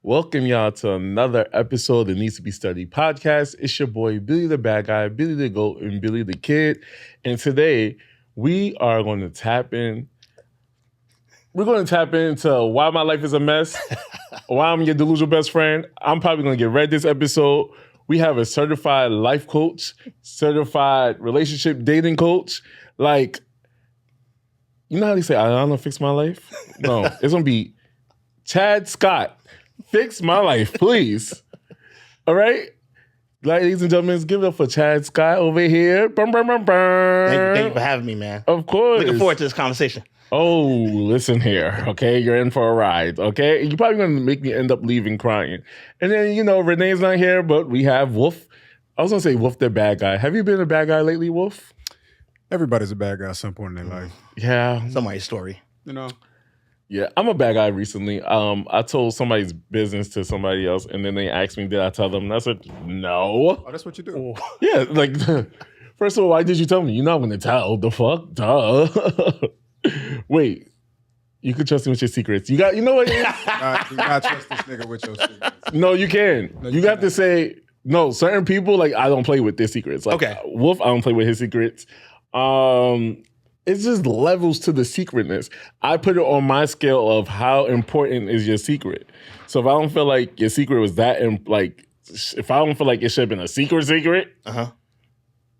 Welcome y'all to another episode of the Needs to Be Studied podcast. It's your boy, Billy the Bad Guy, Billy the Goat, and Billy the Kid. And today, we are going to tap in. We're going to tap into why my life is a mess, why I'm your delusional best friend. I'm probably going to get read this episode. We have a certified life coach, certified relationship dating coach. Like, you know how they say, I don't know, fix my life? No, it's going to be Chad Scott. Fix my life, please. All right? Ladies and gentlemen, give it up for Chad Scott over here. Bum, bum, bum, bum. Thank you for having me, man. Of course. Looking forward to this conversation. Oh, listen here, okay? You're in for a ride, okay? You're probably going to make me end up leaving crying. And then, Renee's not here, but we have Wolf. I was going to say Wolf the bad guy. Have you been a bad guy lately, Wolf? Everybody's a bad guy at some point in their life. Yeah. Somebody's story. Yeah, I'm a bad guy recently. I told somebody's business to somebody else, and then they asked me, did I tell them? And I said, no. Oh, that's what you do. Yeah, like, first of all, why did you tell me? You're not going to tell. The fuck? Duh. Wait, you can trust me with your secrets. You know what? You gotta trust this nigga with your secrets. No, you can. No, you got to say, no, certain people, like, I don't play with their secrets. Like, Okay. Wolf, I don't play with his secrets. It's just levels to the secretness. I put it on my scale of how important is your secret. So if I don't feel like your secret was that, if I don't feel like it should have been a secret,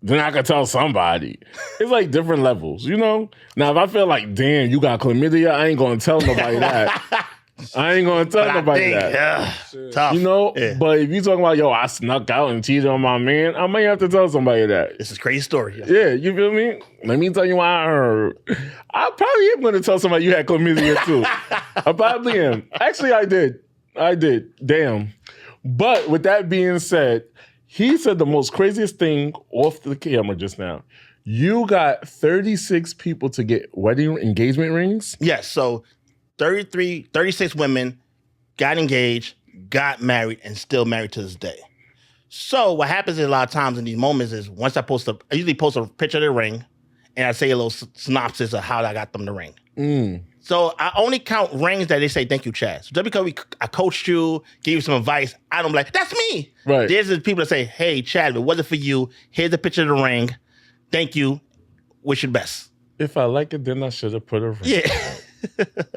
then I could tell somebody. It's like different levels, Now, if I feel like, damn, you got chlamydia, I ain't going to tell nobody that. I ain't going to tell nobody that. Tough. Yeah. But if you talking about, I snuck out and cheated on my man, I might have to tell somebody that. This is a crazy story. Yeah, you feel me? Let me tell you why I heard. I probably am going to tell somebody you had chlamydia too. I probably am. Actually, I did. Damn. But with that being said, he said the most craziest thing off the camera just now. You got 36 people to get wedding engagement rings? Yes, so 36 women got engaged, got married, and still married to this day. So what happens a lot of times in these moments is once I usually post a picture of the ring, and I say a little synopsis of how I got them the ring. So I only count rings that they say, thank you, Chad. So just because I coached you, gave you some advice, I don't be like, that's me. Right. There's the people that say, hey, Chad, if it wasn't for you, here's a picture of the ring. Thank you. Wish you the best. If I like it, then I should have put a ring. Yeah.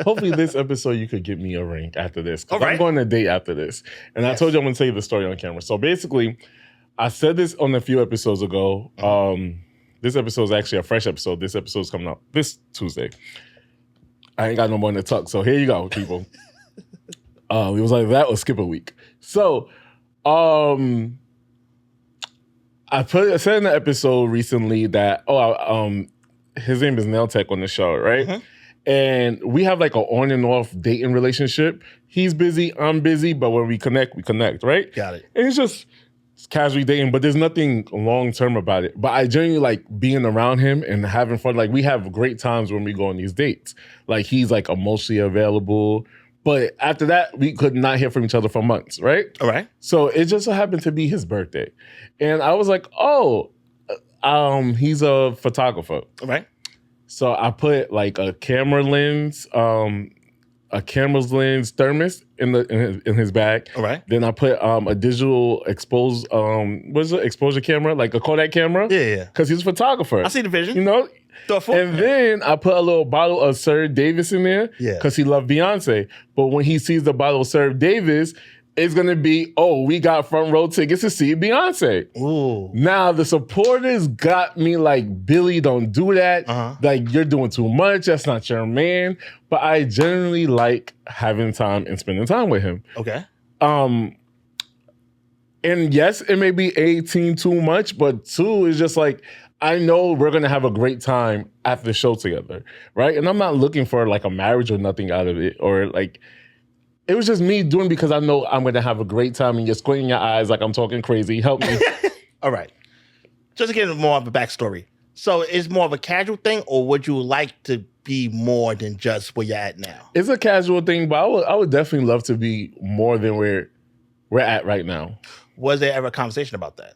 Hopefully this episode you could get me a ring after this. Because All right. I'm going on a date after this. And I told you I'm going to tell you the story on camera. So basically, I said this on a few episodes ago. This episode is actually a fresh episode. This episode is coming out this Tuesday. I ain't got no more in the tuck. So here you go, people. It was like that or skip a week. So I said in the episode recently that, his name is Nail Tech on the show, right? Mm-hmm. And we have like an on and off dating relationship. He's busy, I'm busy, but when we connect, right? Got it. And it's casually dating, but there's nothing long-term about it. But I genuinely like being around him and having fun. Like, we have great times when we go on these dates. Like, he's like emotionally available. But after that, we could not hear from each other for months, right? All right. So it just so happened to be his birthday. And I was like, he's a photographer. All right. So I put like a camera's lens thermos in his bag. All right. Then I put a digital exposure camera, like a Kodak camera. Yeah. Because he's a photographer. I see the vision. And then I put a little bottle of Sir Davis in there. Yeah. Because he loved Beyonce. But when he sees the bottle of Sir Davis, it's going to be, we got front row tickets to see Beyonce. Ooh. Now, the supporters got me like, Billy, don't do that. Like, you're doing too much. That's not your man. But I generally like having time and spending time with him. Okay. And yes, it may be 18 too much, but 2 is just like, I know we're going to have a great time after the show together, right? And I'm not looking for like a marriage or nothing out of it, or like, it was just me doing because I know I'm going to have a great time, and you're squinting your eyes like I'm talking crazy. Help me. All right. Just to get more of a backstory. So it's more of a casual thing, or would you like to be more than just where you're at now? It's a casual thing, but I would definitely love to be more than where we're at right now. Was there ever a conversation about that?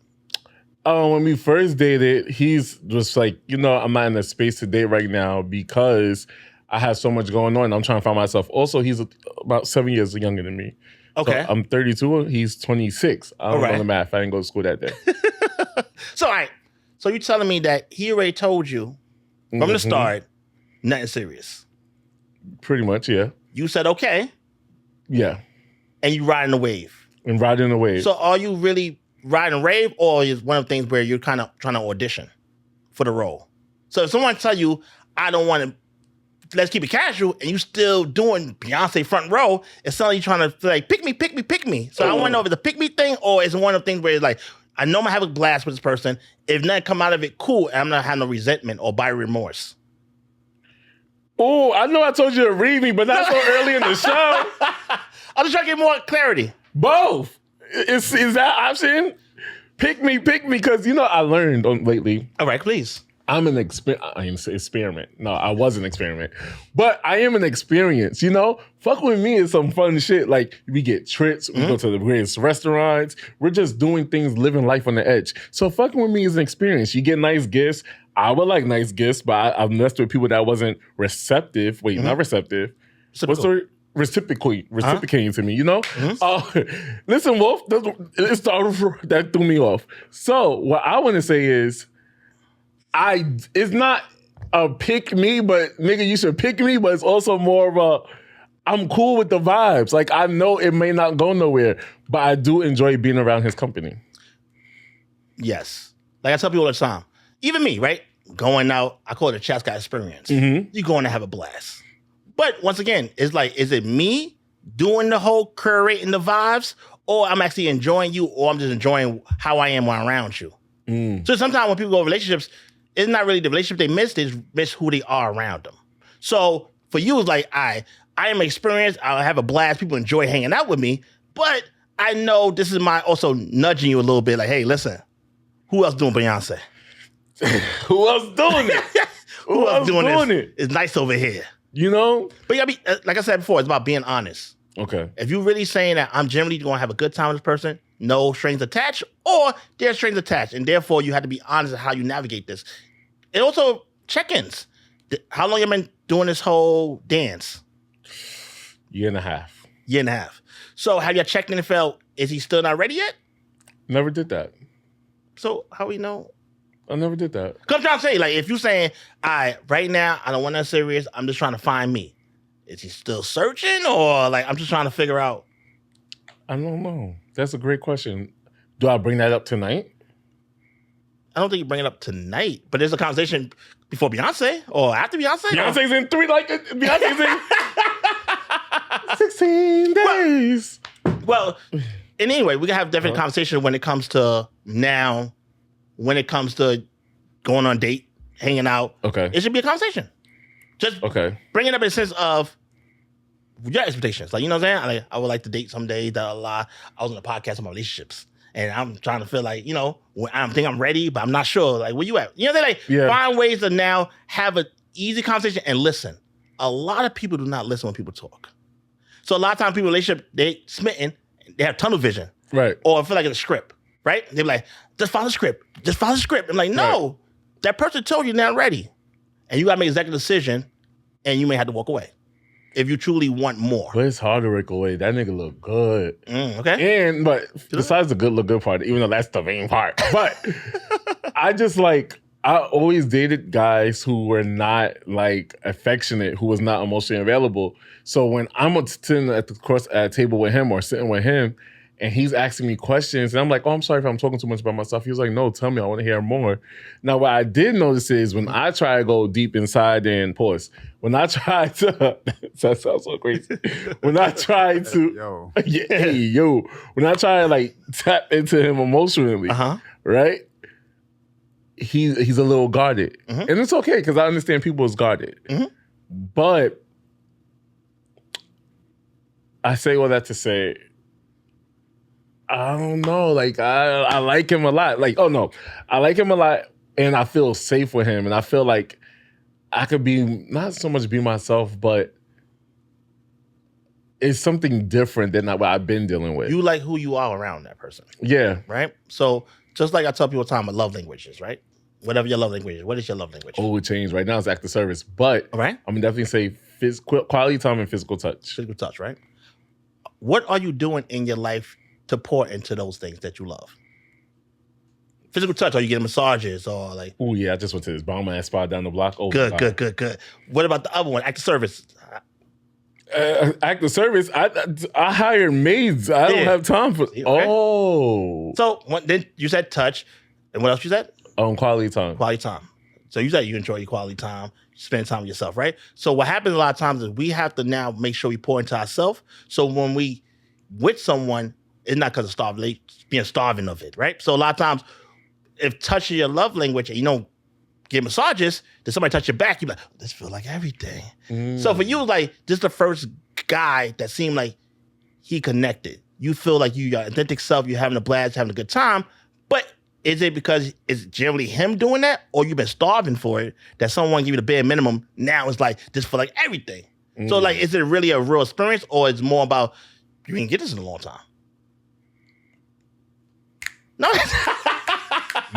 When we first dated, he's just like, I'm not in a space to date right now because I have so much going on. I'm trying to find myself. Also, he's about 7 years younger than me. Okay. So I'm 32. He's 26. I don't All right. know the math. I didn't go to school that day. So, all right. So you're telling me that he already told you from the Mhm. start, nothing serious. Pretty much, yeah. You said okay, Yeah. and you riding the wave. And riding the wave. So are you really riding a wave, or is one of the things where you're kind of trying to audition for the role? So if someone tell you, I don't want to, let's keep it casual, and you still doing Beyonce front row, it's suddenly you trying to feel like, pick me, pick me, pick me. So I want to know if it's a pick me thing, or is it one of the things where it's like, I know I'm gonna have a blast with this person. If nothing come out of it, cool, and I'm not having no resentment or by remorse. Oh, I know I told you to read me, but not so early in the show. I'm just trying to get more clarity. Both. Is that option? Pick me, because I learned lately. All right, please. I'm an experiment. No, I was an experiment. But I am an experience, Fuck with me is some fun shit. Like, we get trips, we go to the greatest restaurants. We're just doing things, living life on the edge. So fucking with me is an experience. You get nice gifts. I would like nice gifts, but I've messed with people that wasn't receptive. Wait, not receptive. What's the reciprocating to me, listen, Wolf, it's that threw me off. So what I want to say is, it's not a pick me, but nigga, you should pick me, but it's also more of a, I'm cool with the vibes. Like, I know it may not go nowhere, but I do enjoy being around his company. Yes. Like I tell people all the time, even me, right? Going out, I call it a chat guy experience. You're going to have a blast. But once again, it's like, is it me doing the whole curating the vibes, or I'm actually enjoying you, or I'm just enjoying how I am when I'm around you? So sometimes when people go relationships, it's not really the relationship they miss who they are around them. So for you, it's like, I am experienced, I have a blast, people enjoy hanging out with me, but I know this is my also nudging you a little bit, like, hey, listen, who else doing Beyonce? Who else doing it? Who else doing it? It's nice over here. But you gotta be, like I said before, it's about being honest. Okay. If you're really saying that I'm generally going to have a good time with this person, no strings attached, or there's strings attached, and therefore you have to be honest in how you navigate this. And also check-ins. How long you been doing this whole dance? Year and a half. So have you checked in and felt, is he still not ready yet? Never did that. So how we know? I never did that. Because I'm trying to say, like, if you're saying, right now, I don't want that serious, I'm just trying to find me. Is he still searching, or like I'm just trying to figure out? I don't know. That's a great question. Do I bring that up tonight? I don't think you bring it up tonight, but there's a conversation before Beyonce or after Beyonce. Beyonce's in Beyonce's in 16 days. Well, and anyway, we can have different conversation when it comes to now, when it comes to going on a date, hanging out. Okay. It should be a conversation. Just bring it up in the sense of your expectations. Like, you know what I'm saying? I would like to date someday, I was on a podcast on my relationships. And I'm trying to feel like, I think I'm ready, but I'm not sure. Like, where you at? You know, they find ways to now have an easy conversation and listen. A lot of people do not listen when people talk. So a lot of times people in a relationship, they smitten, they have tunnel vision. Right. Or feel like it's a script, right? They be like, just follow the script. I'm like, no, that person told you you're not ready. And you got to make an executive decision, and you may have to walk away if you truly want more. But it's hard to break away. That nigga look good. Okay. But besides the good look good part, even though that's the main part, but I always dated guys who were not like affectionate, who was not emotionally available. So when I'm sitting at the table with him or sitting with him, and he's asking me questions, and I'm like, oh, I'm sorry if I'm talking too much about myself. He was like, no, tell me, I want to hear more. Now, what I did notice is when I try to go deep inside and pause, when I try to, that sounds so crazy. When I try to, when I try to like tap into him emotionally, right? He's a little guarded. And it's okay, because I understand people is guarded. But I say all that to say, I don't know. Like, I like him a lot. Like, oh no, I like him a lot, and I feel safe with him, and I feel like I could be not so much be myself, but it's something different than what I've been dealing with. You like who you are around that person. Yeah. Right? So just like I tell people all the time, love languages, right? Whatever your love language is. What is your love language? Oh, it changed. Right now it's act of service. But all right, I'm definitely say quality time and physical touch. Physical touch, right? what are you doing in your life to pour into those things that you love? Physical touch, or you getting massages, or like. Oh yeah, I just went to this bomb ass spot down the block. Oh, Good, God. good. What about the other one? Act of service. Act of service. I hired maids. I don't Yeah. have time for. Okay. Oh, So then you said touch, and what else you said? quality time. Quality time. So you said you enjoy your quality time, spend time with yourself, right? So what happens a lot of times is we have to now make sure we pour into ourselves. So when we with someone, it's not because of being starving of it, right? So a lot of times, if touching your love language and you don't get massages, then somebody touch your back, you're like, oh, this feels like everything. So for you, like, this is the first guy that seemed like he connected. You feel like you your authentic self, you're having a blast, having a good time, but is it because it's generally him doing that, or you've been starving for it, that someone give you the bare minimum, now it's like, this feel like everything? So like, is it really a real experience, or it's more about, you didn't get this in a long time? No.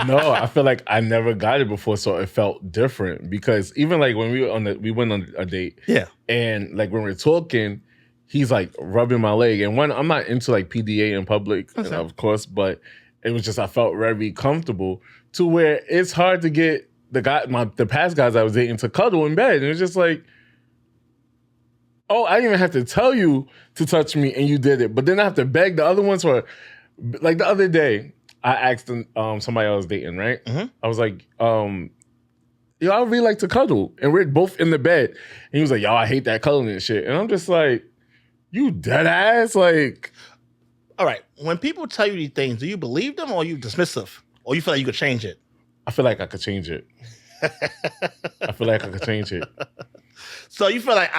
No, I feel like I never got it before, so it felt different. Because even like when we went on a date, Yeah. and like when we're talking, he's like rubbing my leg. And one, I'm not into like PDA in public, Okay. of course, but it was just I felt very comfortable to where it's hard to get the past guys I was dating to cuddle in bed. And it was just like, oh, I didn't even have to tell you to touch me, and you did it. But then I have to beg the other ones for, like the other day, I asked somebody I was dating, right? Mhm. I was like, yo, I really like to cuddle. And we're both in the bed. And he was like, yo, I hate that cuddling and shit. And I'm just like, you dead ass? Like, All right. When people tell you these things, do you believe them, or are you dismissive? Or you feel like you could change it? I feel like I could change it. I feel like I could change it. So you feel like,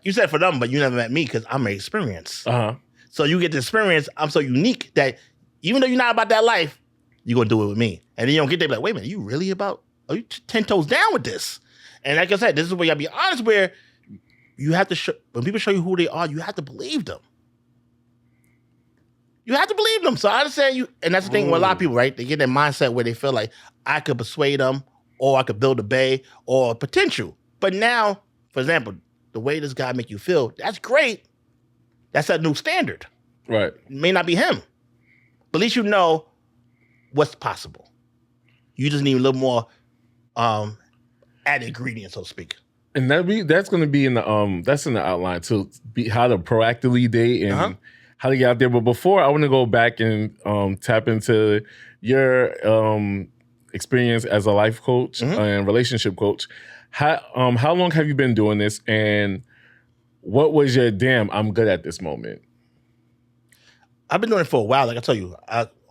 you said for them, but you never met me because I'm an experience. Uh-huh. So you get the experience. I'm so unique that even though you're not about that life, you're going to do it with me. And then you don't get there, be like, wait a minute, you really are you 10 toes down with this? And like I said, this is where you got to be honest, where you have to, when people show you who they are, you have to believe them. You have to believe them. So I understand you, and that's the thing with a lot of people, right? They get their mindset where they feel like I could persuade them, or I could build a bay, or potential. But now, for example, the way this guy make you feel, that's great. That's a new standard. Right. It may not be him, but at least you know what's possible. You just need a little more added ingredient, so to speak. And that's going to be in the that's in the outline to be how to proactively date and how to get out there. But before, I want to go back and tap into your experience as a life coach and relationship coach. How long have you been doing this, and what was your damn I'm good at this moment? I've been doing it for a while. Like I tell you,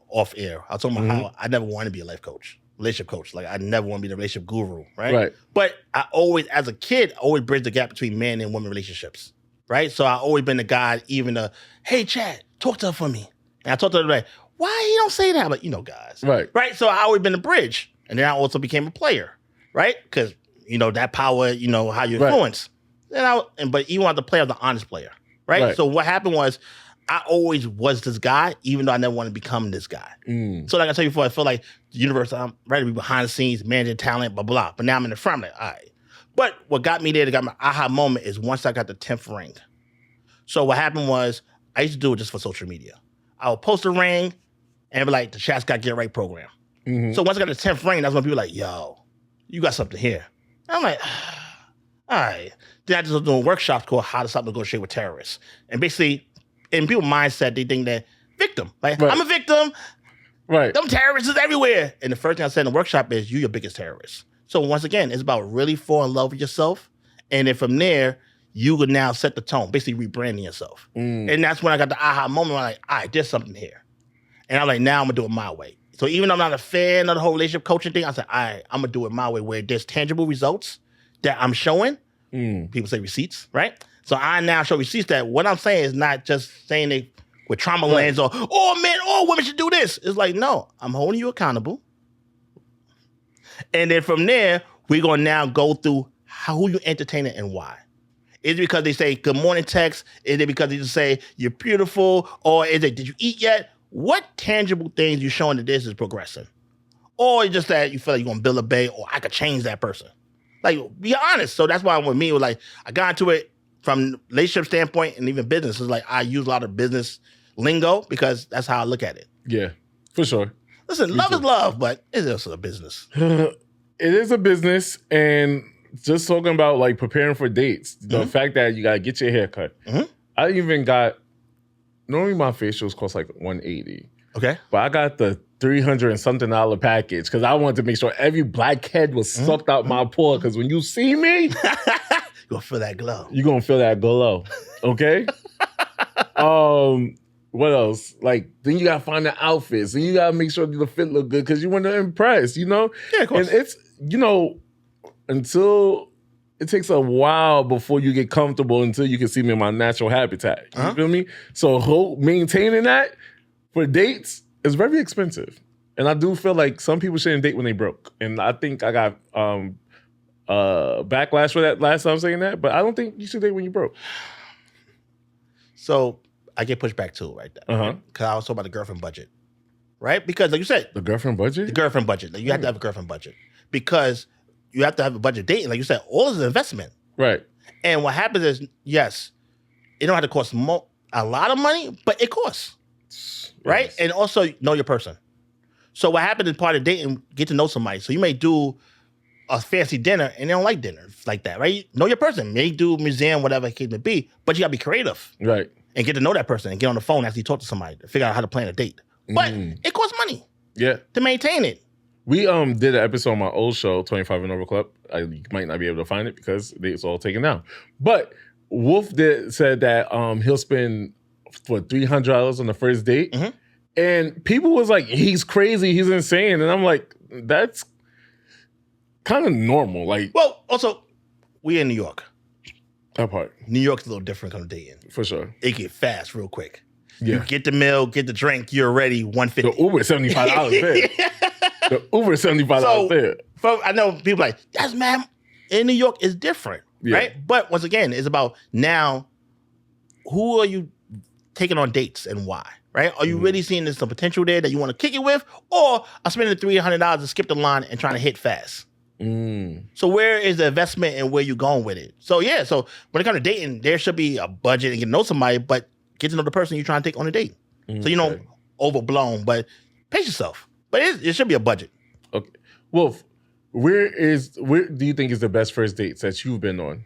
off air, I told about how I never wanted to be a life coach, relationship coach. Like I never want to be the relationship guru, right? Right. But I always, as a kid, always bridged the gap between men and women relationships, right? So I always been the guy, even hey, Chad, talk to her for me. And I talked to her like, why you don't say that? But you know, guys, right? So I always been a bridge, and then I also became a player, right? Because that power, how you influence. But you want the player, the honest player, right? So what happened was, I always was this guy, even though I never wanted to become this guy. So like I tell you before, I feel like the universe, I'm ready to be behind the scenes, managing talent, blah, blah. But now I'm in the front, I'm like, all right. But what got me there, that got my aha moment, is once I got the 10th ring. So what happened was, I used to do it just for social media. I would post a ring and be like, the Chat's Got Get Right program. So once I got the 10th ring, that's when people were like, yo, you got something here. And I'm like, all right. Then I just was doing workshops called How to Stop Negotiating with Terrorists. And basically, in people's mindset, they think that victim. Like, I'm a victim. Right. Them terrorists is everywhere. And the first thing I said in the workshop is, you your biggest terrorist. So once again, it's about really falling in love with yourself. And then from there, you could now set the tone, basically rebranding yourself. And that's when I got the aha moment where I'm like, all right, there's something here. And I'm like, now I'm going to do it my way. So even though I'm not a fan of the whole relationship coaching thing, I said, all right, I'm going to do it my way, where there's tangible results that I'm showing. People say receipts, right? So I now show receipts that what I'm saying is not just saying they with trauma lens or, oh man, all women should do this. It's like, no, I'm holding you accountable. And then from there, we're going to now go through who you entertaining and why. Is it because they say good morning text? Is it because they just say you're beautiful? Or is it, did you eat yet? What tangible things you showing that this is progressing? Or it's just that you feel like you're going to build a bay, or I could change that person. Like, be honest. So that's why with me, it was like, I got into it from relationship standpoint and even business, it's like I use a lot of business lingo because that's how I look at it. Yeah, for sure. Listen, love is love, but it's also a business. It is a business, and just talking about like preparing for dates, the fact that you gotta get your hair cut. I even got, normally my facials cost like $180, Okay. but I got the $300 and something package because I wanted to make sure every blackhead was sucked out my pore. Because when you see me, You're gonna feel that glow. you're gonna feel that glow. Okay. What else? Like, then you gotta find the outfits, and you gotta make sure the fit look good because you want to impress, you know? Yeah, of course. And it's, until it takes a while before you get comfortable until you can see me in my natural habitat. You feel me? So maintaining that for dates is very expensive. And I do feel like some people shouldn't date when they broke. And I think I got backlash for that last time saying that, but I don't think you should date when you broke. So I get pushed back too, right there. Because I was talking about the girlfriend budget, right? Because like you said, The girlfriend budget? the girlfriend budget. Like, you have to have a girlfriend budget because you have to have a budget dating. Like you said, all is an investment. Right. And what happens is, yes, it don't have to cost a lot of money, but it costs, right? Yes. And also know your person. So what happens is part of dating, get to know somebody. So you may do a fancy dinner and they don't like dinner like that, right? Know your person. May do museum, whatever it may be, but you gotta be creative Right. and get to know that person and get on the phone after you talk to somebody to figure out how to plan a date. But it costs money Yeah. to maintain it. We did an episode on my old show, 25 and Over Club. You might not be able to find it because it's all taken down. But Wolf said that he'll spend for $300 on the first date. And people was like, he's crazy, he's insane. And I'm like, that's kind of normal. Like, Well, also, we in New York. that part, New York's a little different kind of dating. for sure. It get fast real quick. Yeah. You get the meal, get the drink, you're ready, The $150. Uber is $75 there. The Uber is $75 So, there. I know people like, yes, man, in New York is different, Yeah. right? But once again, it's about now, who are you taking on dates and why, right? Are you really seeing there's some potential there that you want to kick it with? Or I'm spending $300 to skip the line and trying to hit fast? So where is the investment and where you going with it? So yeah, so when it comes to dating, there should be a budget and get to know somebody, but get to know the person you're trying to take on a date. So you know, overblown, but pace yourself. But it should be a budget. Okay. Wolf, where do you think is the best first dates that you've been on?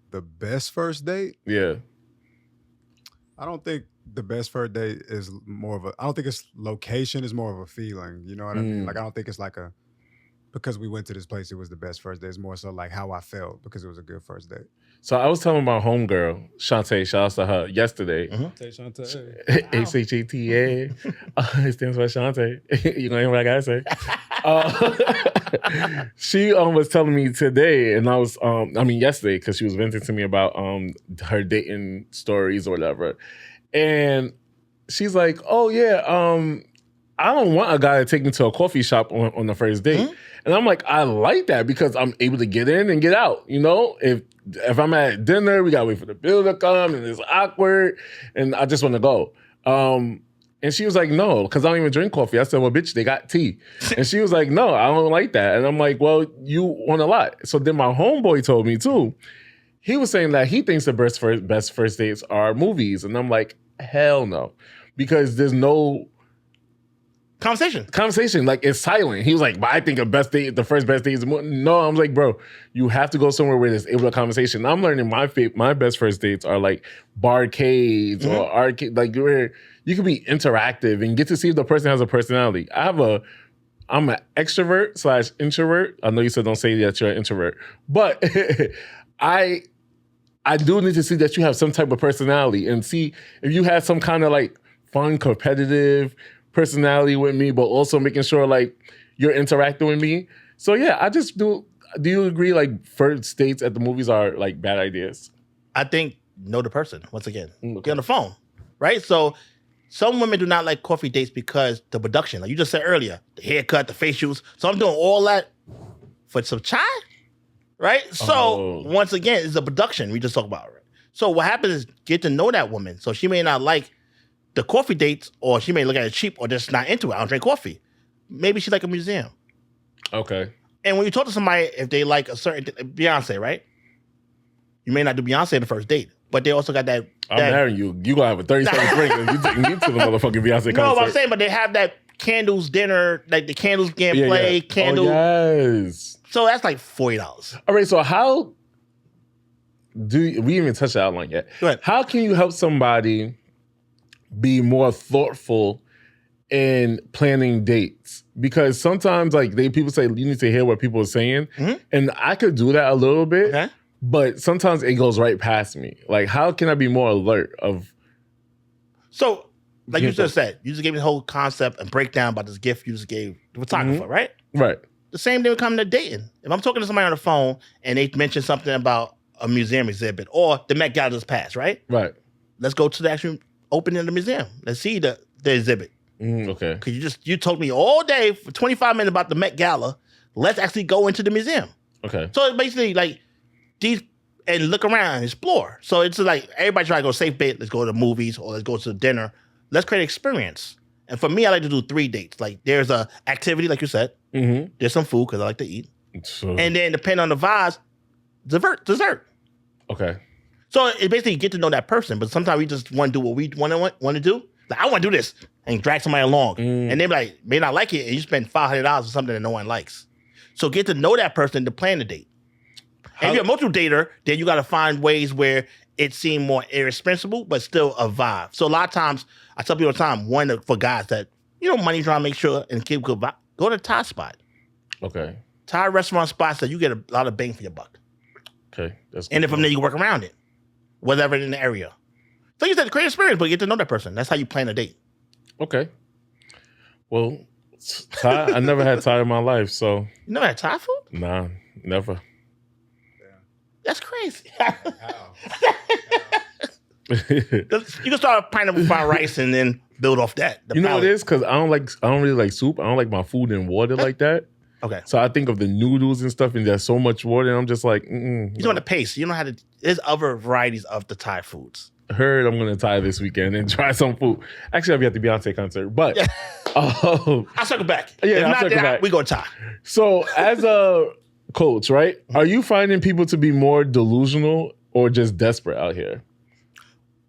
The best first date? Yeah. I don't think the best first date is more of a, I don't think it's location, is more of a feeling. You know what I mean? Like, I don't think it's like because we went to this place, it was the best first date. It's more so like how I felt because it was a good first date. So I was telling my homegirl, Shantae, shout out to her, yesterday. H-A-T-A. It stands for Shantae. You gonna hear what I gotta say? She was telling me today, and I was, yesterday, because she was venting to me about her dating stories or whatever. And she's like, oh yeah, I don't want a guy to take me to a coffee shop on the first date. And I'm like, I like that because I'm able to get in and get out. You know, if I'm at dinner, we gotta wait for the bill to come and it's awkward and I just want to go. And she was like, no, because I don't even drink coffee. I said, well, bitch, they got tea. And she was like, no, I don't like that. And I'm like, well, you want a lot. So then my homeboy told me too. He was saying that he thinks the best first dates are movies. And I'm like, hell no. Because there's no conversation, like it's silent. He was like, but I think the first best date is no. I'm like, bro, you have to go somewhere where there's able to conversation. I'm learning my best first dates are like barcades or arcade, like where you can be interactive and get to see if the person has a personality. I'm an extrovert / introvert. I know you said don't say that you're an introvert, but I do need to see that you have some type of personality and see if you have some kind of like fun, competitive personality with me, but also making sure like you're interacting with me. So yeah, I just do you agree like first dates at the movies are like bad ideas? I think know the person, once again. Get on the phone, right? So some women do not like coffee dates because the production, like you just said earlier, the haircut, the facials. So I'm doing all that for some chai, right? So once again, it's a production we just talked about, right? So what happens is get to know that woman. So she may not like the coffee dates, or she may look at it cheap or just not into it. I don't drink coffee. Maybe she like a museum. Okay. And when you talk to somebody, if they like a certain Beyonce, right? You may not do Beyonce the first date, but they also got that. I'm marrying you. You gonna have a 30-second drink and you taking me to the motherfucking Beyonce concert. No, what I'm saying, but they have that candles dinner, like the candles getting played, candle. Oh, yes. So that's like $40. All right, so how we even touch that outline yet? Go ahead. How can you help somebody be more thoughtful in planning dates? Because sometimes like people say you need to hear what people are saying, and I could do that a little bit. Okay. But sometimes it goes right past me. Like, how can I be more alert of? So, like you just said, you just gave me the whole concept and breakdown about this gift you just gave the photographer, right? Right. The same thing would come to dating. If I'm talking to somebody on the phone and they mention something about a museum exhibit or the Met Gala just passed, right? Right. Let's go to the actual opening of the museum. Let's see the exhibit. Okay. Because you told me all day for 25 minutes about the Met Gala. Let's actually go into the museum. Okay. So it's basically like these and look around and explore. So it's like everybody try to go safe bet. Let's go to the movies or let's go to dinner. Let's create an experience. And for me, I like to do 3 dates. Like there's a activity, like you said. Mm-hmm. There's some food because I like to eat. So, And then depending on the vibes, dessert. okay. So it basically get to know that person. But sometimes we just want to do what we want to do. Like I want to do this and drag somebody along. And they like may not like it and you spend $500 for something that no one likes. So get to know that person to plan the date. And if you're a multiple dater, then you got to find ways where it seems more irresponsible, but still a vibe. So a lot of times, I tell people all the time, for guys that, money trying to make sure and keep good vibe, go to Thai spot. Okay. Thai restaurant spots that you get a lot of bang for your buck. Okay. That's And then from there, you work around it, whatever in the area. So you said create experience, but you get to know that person. That's how you plan a date. Okay. Well, Thai, I never had Thai in my life, so. You never had Thai food? Nah, never. That's crazy. How? You can start with pineapple fried rice and then build off that. You know what it is? Because I don't really like soup. I don't like my food in water like that. Okay. So I think of the noodles and stuff, and there's so much water, and I'm just like, You know the pace. You know how to. There's other varieties of the Thai foods. Heard I'm gonna Thai this weekend and try some food. Actually, I'll be at the Beyonce concert, but I'll circle back. Yeah, if I'll not, circle then back. we go Thai. So as a coach, right? Are you finding people to be more delusional or just desperate out here?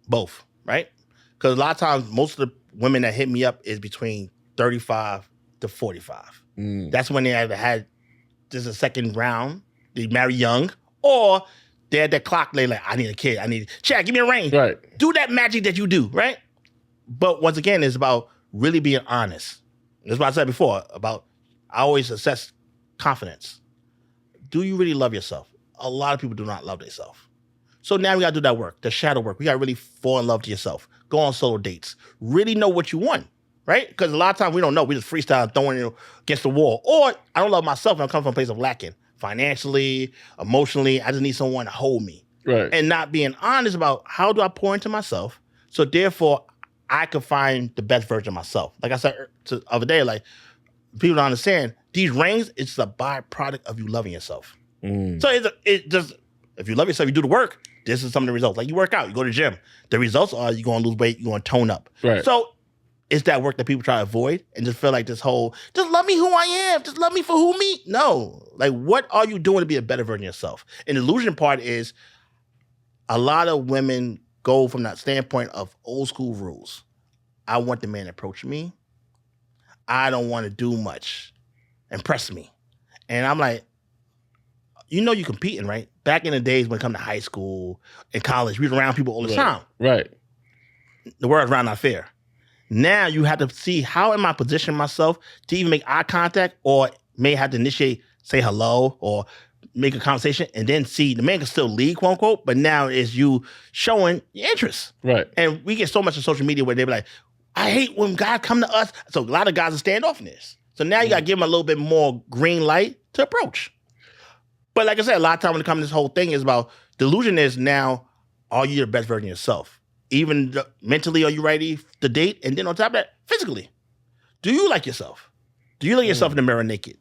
Both, right? Because a lot of times, most of the women that hit me up is between 35 to 45. That's when they either had just a second round, they marry young, or they had that clock, they like, I need a kid, Chad, give me a ring. Right. Do that magic that you do, right? But once again, it's about really being honest. That's what I said before, about I always assess confidence. Do you really love yourself? A lot of people do not love themselves. So now we got to do that work, the shadow work. We got to really fall in love to yourself. Go on solo dates. Really know what you want, right? Because a lot of times we don't know. We just freestyle throwing it against the wall. Or I don't love myself and I come from a place of lacking. Financially, emotionally, I just need someone to hold me. Right. And not being honest about how do I pour into myself so therefore I could find the best version of myself. Like I said the other day, like people don't understand, these rings, it's a byproduct of you loving yourself. So it just, if you love yourself, you do the work, this is some of the results. Like you work out, you go to the gym. The results are you're going to lose weight, you're going to tone up. Right. So it's that work that people try to avoid and just feel like this whole, just love me who I am, just love me for who me. No. Like what are you doing to be a better version of yourself? And the illusion part is a lot of women go from that standpoint of old school rules. I want the man to approach me. I don't want to do much. Impress me. And I'm like, you're competing, right? Back in the days when it come to high school and college, we were around people all the time. Right. The world's around not fair. Now you have to see how am I positioning myself to even make eye contact or may have to initiate, say hello or make a conversation and then see the man can still lead, quote unquote, but now it's you showing your interest. Right. And we get so much on social media where they be like, I hate when guys come to us. So a lot of guys are standoffiness. So now you got to give them a little bit more green light to approach. But like I said, a lot of time when it comes to this whole thing is about delusion is now, are you the best version of yourself? Even mentally, are you ready to date? And then on top of that, physically, do you like yourself? Do you look at yourself in the mirror naked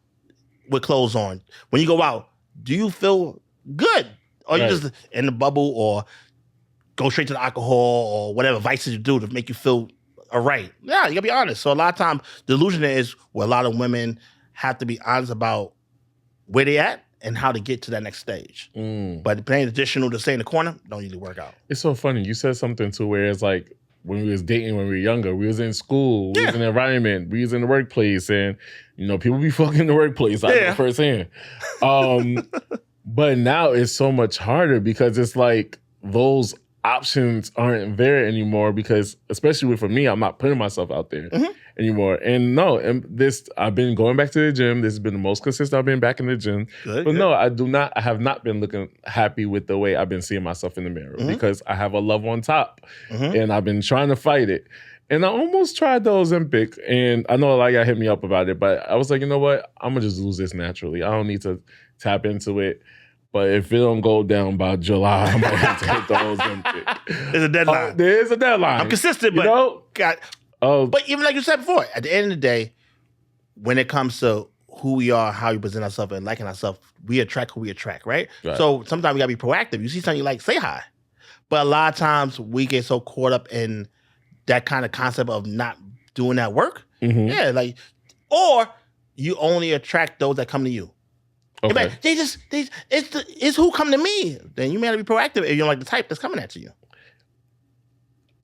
with clothes on? When you go out, do you feel good? Or you just in the bubble or go straight to the alcohol or whatever vices you do to make you feel all right? Yeah, you gotta be honest. So a lot of times, delusion is where a lot of women have to be honest about where they at and how to get to that next stage. Mm. But playing traditional to stay in the corner don't usually work out. It's so funny. You said something too where it's like when we was dating when we were younger, we was in school, we was in the environment, we was in the workplace, and people be fucking in the workplace. I know firsthand. But now it's so much harder because it's like those options aren't there anymore because, especially for me, I'm not putting myself out there anymore. And I've been going back to the gym. This has been the most consistent I've been back in the gym. Good. No, I have not been looking happy with the way I've been seeing myself in the mirror because I have a love on top and I've been trying to fight it. And I almost tried the Ozempic, and I know a lot of y'all hit me up about it, but I was like, you know what? I'm going to just lose this naturally. I don't need to tap into it. But if it don't go down by July, I might have to hit the Ozempic. There's a deadline. There is a deadline. I'm consistent, but but even like you said before, at the end of the day, when it comes to who we are, how we present ourselves, and liking ourselves, we attract who we attract, right? So sometimes we gotta be proactive. You see something you like, say hi. But a lot of times we get so caught up in that kind of concept of not doing that work. Yeah, or you only attract those that come to you. Okay. It's who come to me. Then you may have to be proactive if you don't like the type that's coming at you.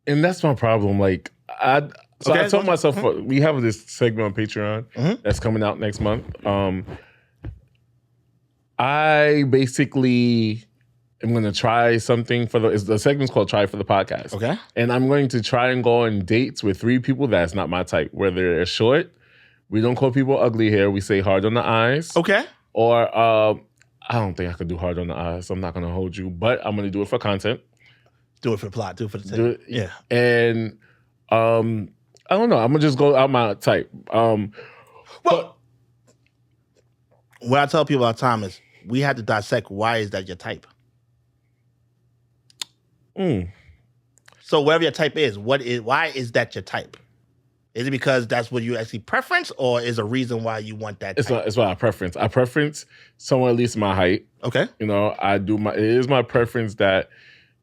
And that's my problem. Like I told myself we have this segment on Patreon that's coming out next month. I basically am going to try something the segment's called Try for the Podcast. Okay. And I'm going to try and go on dates with 3 people that's not my type. Whether they're short, we don't call people ugly here. We say hard on the eyes. Okay. Or I don't think I could do hard on the eyes. So I'm not going to hold you, but I'm going to do it for content. Do it for the plot. Do it for the tape. Yeah. And I don't know. I'm going to just go out my type. What I tell people all the time is we have to dissect why is that your type. So whatever your type is, why is that your type? Is it because that's what you actually preference, or is a reason why you want that type? It's what I preference. I preference someone at least my height. Okay. It is my preference that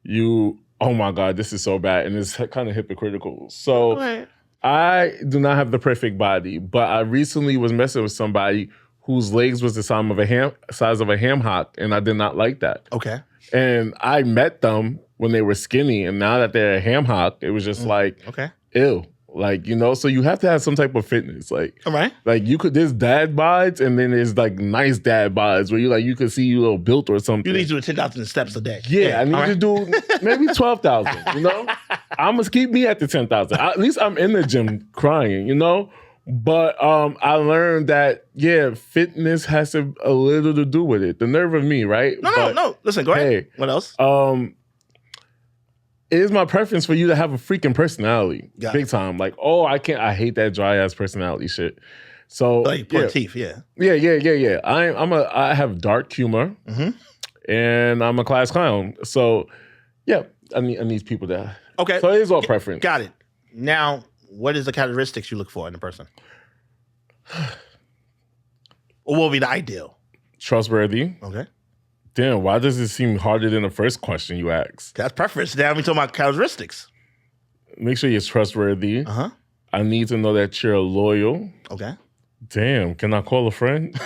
oh my God, this is so bad. And it's kind of hypocritical. So I do not have the perfect body, but I recently was messing with somebody whose legs was the size of a ham hock, and I did not like that. Okay. And I met them when they were skinny, and now that they're a ham hock, it was just ew. So you have to have some type of fitness. All right. There's dad bods, and then there's nice dad bods where you could see you a little built or something. You need to do 10,000 steps a day. Yeah, I need to do maybe 12,000, I'm going to keep me at the 10,000. At least I'm in the gym crying, But I learned that, fitness has a little to do with it. The nerve of me, right? No. Listen, go ahead. Hey, what else? It is my preference for you to have a freaking personality. Big time. I hate that dry ass personality shit. So poor teeth, yeah. Yeah. I have dark humor and I'm a class clown. So I need people that. Okay. So it is all preference. Got it. Now, what is the characteristics you look for in a person? Or what would be the ideal? Trustworthy. Okay. Damn, why does it seem harder than the first question you asked? That's preference. Now we talking about characteristics. Make sure you're trustworthy. I need to know that you're loyal. Okay. Damn, can I call a friend?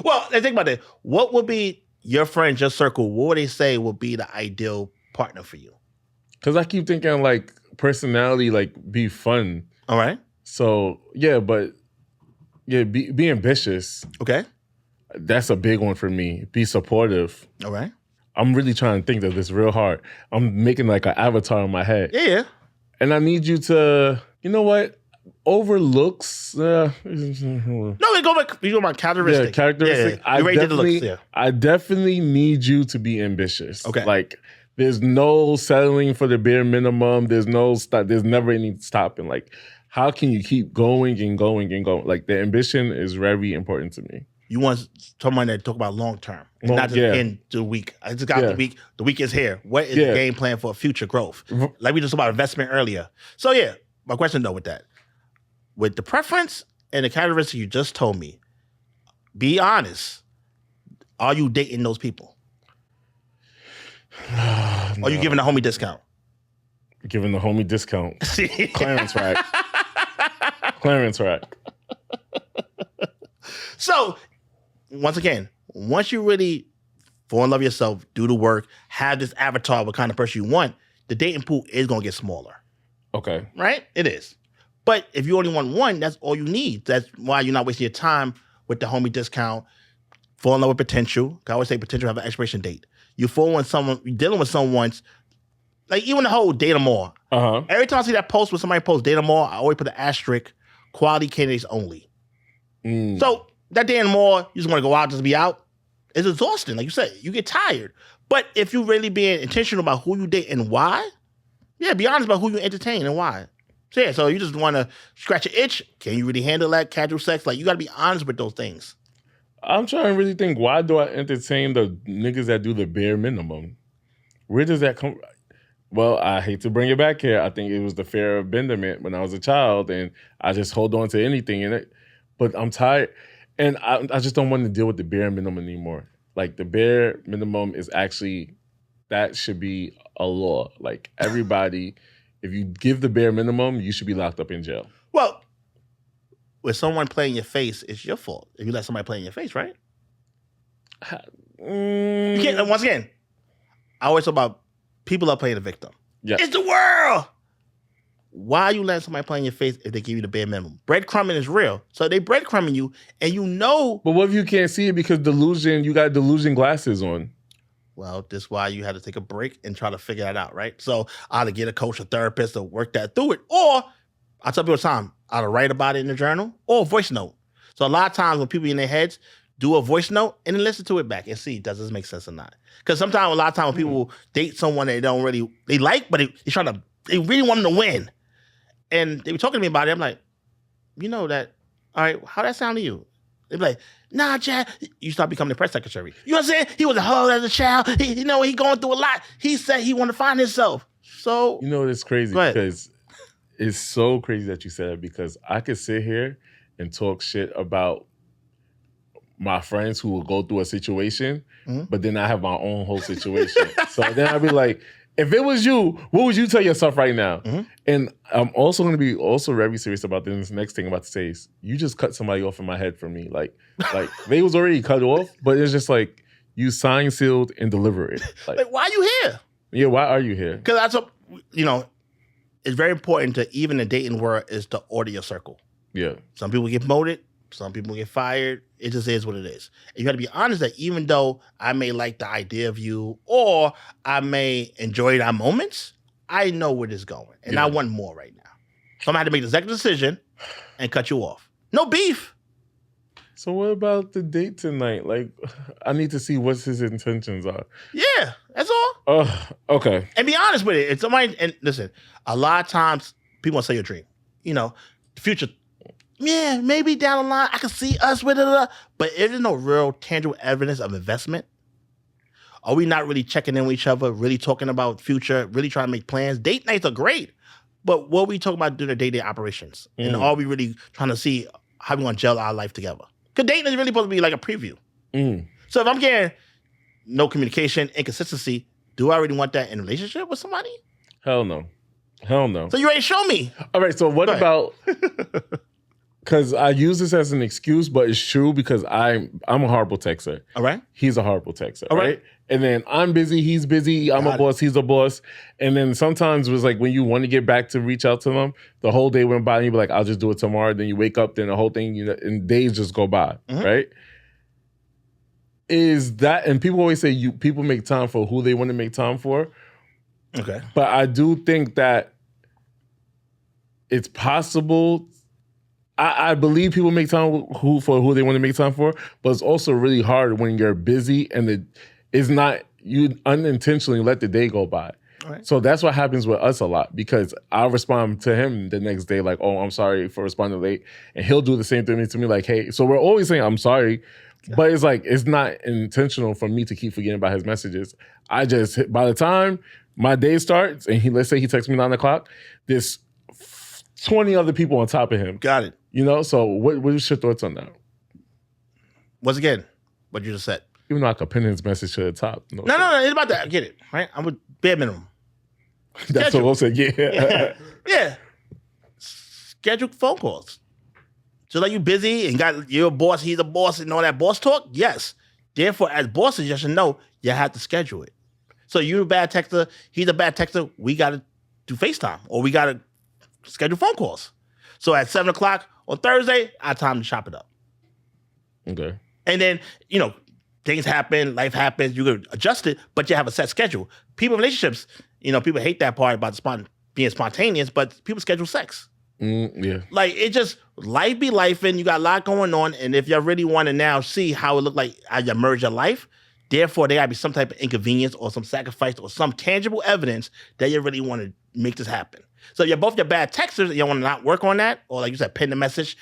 Well, think about it. What would be your friend, your circle? What would they say would be the ideal partner for you? Because I keep thinking personality, be fun. All right. So be ambitious. Okay. That's a big one for me. Be supportive. All right. I'm really trying to think of this real hard. I'm making an avatar in my head. Yeah. And I need you to, overlooks. No, we go about characteristics. Yeah, characteristics. Yeah. I definitely need you to be ambitious. Okay. There's no settling for the bare minimum. There's no stop. There's never any stopping. How can you keep going and going and going? The ambition is very important to me. You want someone that talk about long term, and not just in the week. I just got the week. The week is here. What is the game plan for future growth? Like we just talked about investment earlier. So my question though with the preference and the characteristics you just told me, be honest. Are you dating those people? No. Are you giving the homie discount? Giving the homie discount. Clarence rack. Clarence rack. So, once again, once you really fall in love with yourself, do the work, have this avatar of what kind of person you want, the dating pool is going to get smaller. Okay. Right? It is. But if you only want one, that's all you need. That's why you're not wasting your time with the homie discount. Fall in love with potential. I always say potential have an expiration date. You're dealing with someone's, like even the whole date 'em all. Uh-huh. Every time I see that post when somebody posts date 'em all, I always put the asterisk, quality candidates only. So that day and more, you just want to go out, just be out. It's exhausting. Like you said, you get tired. But if you really being intentional about who you date and why, yeah, be honest about who you entertain and why. So yeah, so you just want to scratch your itch. Can you really handle that casual sex? Like you got to be honest with those things. I'm trying to really think, why do I entertain the niggas that do the bare minimum? Where does that come? Well, I hate to bring it back here. I think it was the fear of abandonment when I was a child, and I just hold on to anything in it. But I'm tired, and I just don't want to deal with the bare minimum anymore. Like the bare minimum is actually, that should be a law. Like everybody, if you give the bare minimum, you should be locked up in jail. Well, with someone playing your face, it's your fault. If you let somebody play in your face, right? You can't, and once again, I always talk about people are playing the victim. Yeah. It's the world. Why are you letting somebody play in your face if they give you the bare minimum? Breadcrumbing is real. So they breadcrumbing you, and you know. But what if you can't see it because you got delusion glasses on? Well, this is why you had to take a break and try to figure that out, right? So either get a coach or therapist to work that through it, or I tell people all the time, either write about it in a journal or a voice note. So a lot of times when people in their heads, do a voice note and then listen to it back and see, does this make sense or not? Because sometimes, a lot of times when people date someone they like, but they really want them to win. And they were talking to me about it. I'm like, you know that, all right, how that sound to you? They'd be like, nah, Chad, you start becoming the press secretary. You know what I'm saying? He was a hoe as a child. He going through a lot. He said he wanted to find himself. So. You know, it's crazy because it's so crazy that you said that, because I could sit here and talk shit about my friends who will go through a situation, but then I have my own whole situation. So then I'd be like, if it was you, what would you tell yourself right now? And I'm also going to be very serious about this next thing I'm about to say is, you just cut somebody off in my head for me. Like they was already cut off, but it's just like, you sign, sealed, and deliver it. Like, why are you here? Yeah, why are you here? Because that's what, it's very important to, even the dating world, is to order your circle. Yeah. Some people get promoted. Some people get fired. It just is what it is. And you got to be honest that even though I may like the idea of you, or I may enjoy our moments, I know where this is going. And I want more right now. So I'm going to have to make the executive decision and cut you off. No beef. So what about the date tonight? Like, I need to see what his intentions are. Yeah, that's all. Okay. And be honest with it. If somebody, and listen, a lot of times people want to say your dream. The future. Yeah, maybe down the line I can see us with it, but if there's no real tangible evidence of investment, are we not really checking in with each other, really talking about future, really trying to make plans? Date nights are great, but what are we talking about doing the day-to-day operations? And are we really trying to see how we want to gel our life together? Because dating is really supposed to be like a preview. So if I'm getting no communication, inconsistency, do I really want that in a relationship with somebody? Hell no. Hell no. So you already show me. All right, so what about... Because I use this as an excuse, but it's true, because I'm a horrible texter. All right. He's a horrible texter, All right? And then I'm busy, he's busy, I'm a boss, he's a boss. And then sometimes it was like when you want to get back to reach out to them, the whole day went by and you be like, I'll just do it tomorrow. Then you wake up, then the whole thing, and days just go by, right? Is that, and people always say people make time for who they want to make time for. Okay. But I do think that it's possible. I believe people make time for who they want to make time for, but it's also really hard when you're busy and it's not, you unintentionally let the day go by. Right. So that's what happens with us a lot, because I'll respond to him the next day like, oh, I'm sorry for responding late. And he'll do the same thing to me like, hey, so we're always saying I'm sorry, but it's like, it's not intentional for me to keep forgetting about his messages. I just, by the time my day starts and let's say he texts me 9 o'clock, there's 20 other people on top of him. Got it. So what is your thoughts on that? Once again, what you just said. Even though I could pin his message to the top. No, it's about that. I get it, right? I'm with bare minimum. That's what I'm saying, Yeah. Schedule phone calls. So like you busy and got your boss, he's a boss and all that boss talk? Yes. Therefore, as bosses, you should know you have to schedule it. So you're a bad texter, he's a bad texter, we got to do FaceTime or we got to schedule phone calls. So at 7 o'clock on Thursday, I have time to chop it up. Okay. And then, things happen, life happens, you can adjust it, but you have a set schedule. People in relationships, people hate that part about being spontaneous, but people schedule sex. Yeah. Like, it just, life be life, and you got a lot going on, and if you really want to now see how it look like how you merge your life, therefore there gotta be some type of inconvenience or some sacrifice or some tangible evidence that you really want to make this happen. So you're both your bad texters, and you want to not work on that, or like you said, pin the message,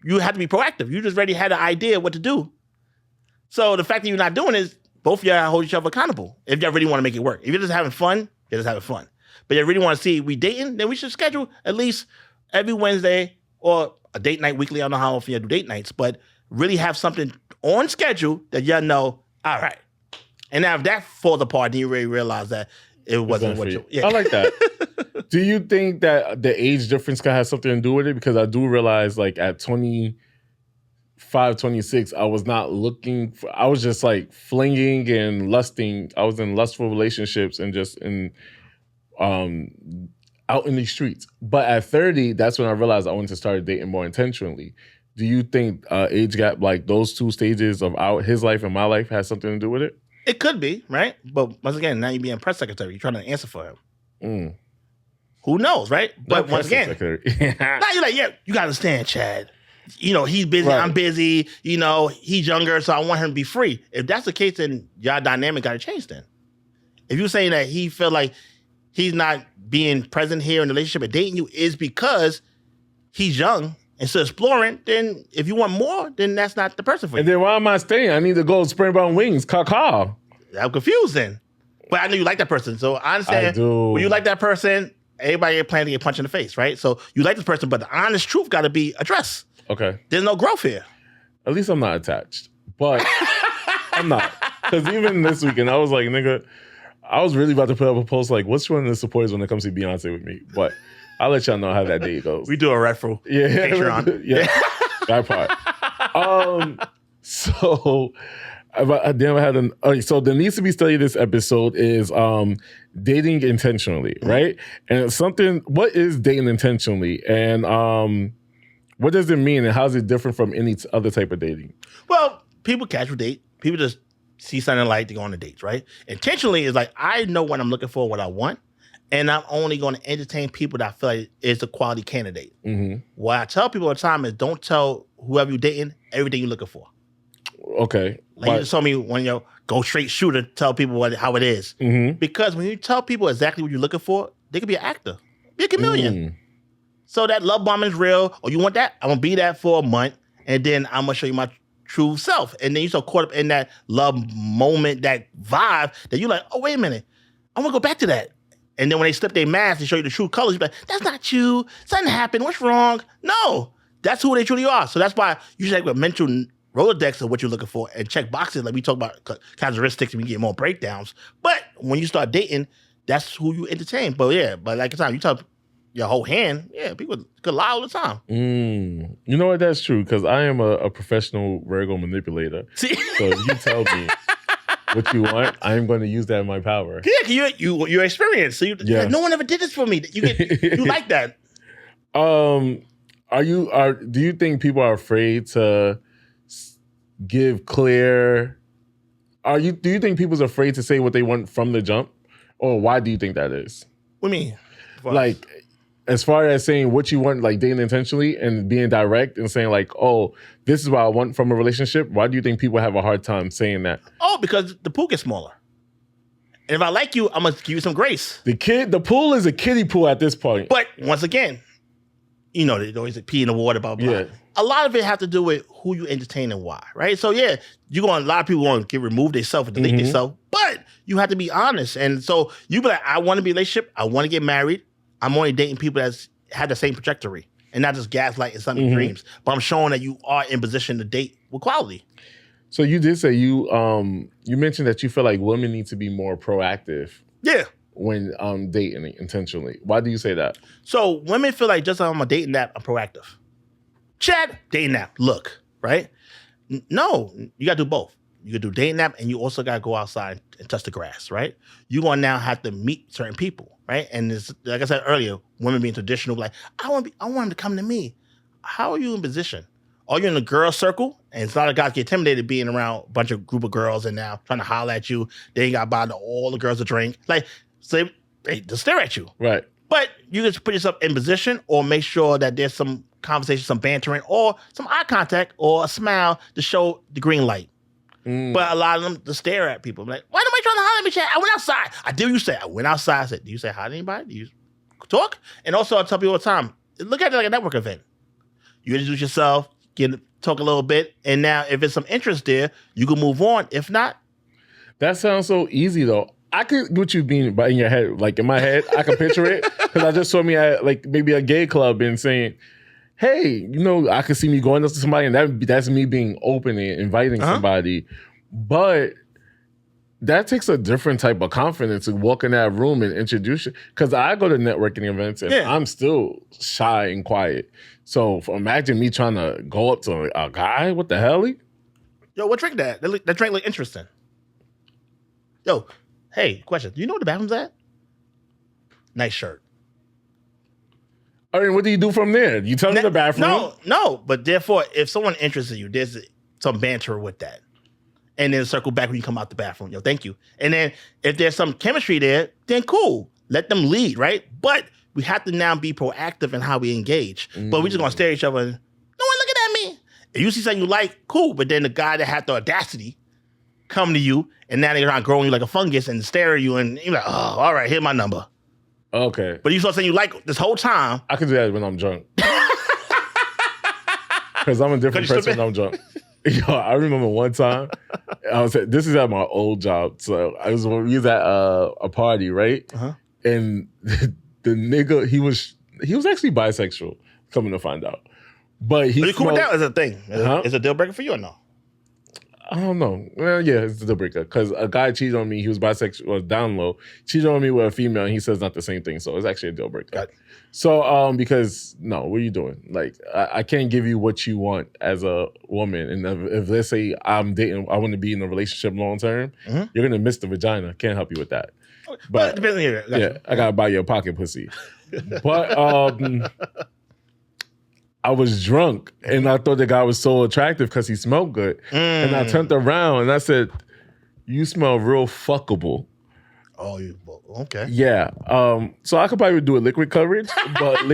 you have to be proactive. You just already had an idea what to do. So the fact that you're not doing is both of y'all hold each other accountable if y'all really want to make it work. If you're just having fun, you're just having fun. But you really want to see we dating, then we should schedule at least every Wednesday or a date night weekly. I don't know how often you do date nights, but really have something on schedule that y'all know, all right. And now if that falls apart, then you really realize that it wasn't what you... Yeah. I like that. Do you think that the age difference can have something to do with it? Because I do realize like at 25, 26, I was not looking for... I was just like flinging and lusting. I was in lustful relationships and just in... out in the streets. But at 30, that's when I realized I wanted to start dating more intentionally. Do you think age gap, like those two stages of his life and my life, has something to do with it? It could be, right? But once again, now you're being press secretary. You're trying to answer for him. Who knows, right? But once again, now you're like, yeah, you got to understand, Chad. He's busy, right. I'm busy. He's younger, so I want him to be free. If that's the case, then y'all dynamic got to change then. If you're saying that he feel like he's not being present here in the relationship and dating you is because he's young and still exploring, then if you want more, then that's not the person for you. And then why am I staying? I need to go Springbound Wings. Caw. I'm confused then. But I know you like that person. So I understand. I do. When you like that person, everybody ain't planning to get punched in the face, right? So you like this person, but the honest truth got to be addressed. Okay. There's no growth here. At least I'm not attached. But I'm not. Because even this weekend, I was like, nigga... I was really about to put up a post like, what's one of the supporters when it comes to Beyonce with me? But I'll let y'all know how that day goes. We do a retro. Yeah. Patreon. Yeah. That part. So there needs to be studied this episode is dating intentionally, right? And what is dating intentionally? And what does it mean? And how is it different from any other type of dating? Well, people casual date. People just see something like to go on the dates, right? Intentionally is like, I know what I'm looking for, what I want, and I'm only going to entertain people that I feel like is a quality candidate. Mm-hmm. What I tell people all the time is don't tell whoever you're dating everything you're looking for. Okay. Like you just told me when you go straight shooter, tell people how it is. Mm-hmm. Because when you tell people exactly what you're looking for, they could be an actor, be a chameleon. So that love bombing is real, or you want that? I'm going to be that for a month, and then I'm going to show you my true self. And then you're so caught up in that love moment, that vibe, that you're like, oh, wait a minute. I want to go back to that. And then when they slip their mask and show you the true colors, you're like, that's not you. Something happened. What's wrong? No, that's who they truly are. So that's why you should have a mental Rolodex of what you're looking for and check boxes. Like we talk about characteristics and we get more breakdowns. But when you start dating, that's who you entertain. But yeah, but like you tell your whole hand, people could lie all the time. You know what? That's true, because I am a professional Virgo manipulator. See? So if you tell me what you want, I am going to use that in my power. Yeah, you're experienced. So you're like, no one ever did this for me. You like that. Do you think people are afraid to give clear? Do you think people's afraid to say what they want from the jump? Or why do you think that is? What do you mean? Like, as far as saying what you want, like dating intentionally and being direct and saying like, oh, this is what I want from a relationship. Why do you think people have a hard time saying that? Oh, because the pool gets smaller. And if I like you, I'm going to give you some grace. The pool is a kiddie pool at this point. But once again, they always pee in the water, blah, blah. Yeah. A lot of it have to do with who you entertain and why, right? So yeah, a lot of people want to get removed themselves and delete themselves, but you have to be honest. And so you be like, I want to be in a relationship, I want to get married. I'm only dating people that's had the same trajectory and not just gaslighting some dreams. But I'm showing that you are in position to date with quality. So you did say you mentioned that you feel like women need to be more proactive. Yeah. When dating intentionally. Why do you say that? So women feel like just I'm a dating that, I'm proactive. Chad, dating that, look, right? No, you got to do both. You could do dating app, and you also got to go outside and touch the grass, right? You're going to now have to meet certain people, right? And it's, like I said earlier, women being traditional, like, I want them to come to me. How are you in position? Are you in a girl circle? And a lot of guys get intimidated being around a bunch of group of girls and now trying to holler at you. They ain't got to buy all the girls a drink. Like, so they just stare at you. Right. But you just put yourself in position or make sure that there's some conversation, some bantering, or some eye contact or a smile to show the green light. But a lot of them just stare at people. Like, why nobody trying to holler at me, Chad? I went outside. I did what you say. I went outside. I said, do you say hi to anybody? Do you talk? And also, I tell people all the time, look at it like a network event. You introduce yourself, talk a little bit, and now if there's some interest there, you can move on. If not, that sounds so easy though. I could get what you mean, but in your head, like in my head, I can picture it because I just saw me at like maybe a gay club and saying, "Hey, I could see me going up to somebody, and that's me being open and inviting somebody." But that takes a different type of confidence to walk in that room and introduce you. Because I go to networking events and I'm still shy and quiet. So imagine me trying to go up to a guy. What the hell? Yo, what drink that? That drink look interesting. Yo, hey, question. Do you know where the bathroom's at? Nice shirt. I mean, what do you do from there? You tell me the bathroom? No. But therefore, if someone interested you, there's some banter with that. And then circle back when you come out the bathroom. Yo, thank you. And then if there's some chemistry there, then cool. Let them lead, right? But we have to now be proactive in how we engage. But we're just going to stare at each other and, no one looking at me. If you see something you like, cool. But then the guy that had the audacity come to you, and now they're growing you like a fungus and stare at you, and you're like, oh, all right, here's my number. Okay. But you saw something you like this whole time. I can do that when I'm drunk. Because I'm a different person when I'm drunk. Yo, I remember one time, this is at my old job. So we was at a party, right? And the nigga, he was actually bisexual, coming to find out. But he cool with that as a thing? Is it a deal breaker for you or no? I don't know. Well, yeah, it's a deal breaker. Because a guy cheated on me, he was bisexual, was down low, cheated on me with a female, and he says not the same thing. So it's actually a deal breaker. Got it. So, because, no, what are you doing? Like, I can't give you what you want as a woman. And if let's say I'm dating, I want to be in a relationship long term, you're going to miss the vagina. Can't help you with that. But, depending here. I got to buy you a pocket pussy. But I was drunk, and I thought the guy was so attractive because he smelled good. And I turned around, and I said, you smell real fuckable. Oh, okay. Yeah. So I could probably do a liquid coverage, but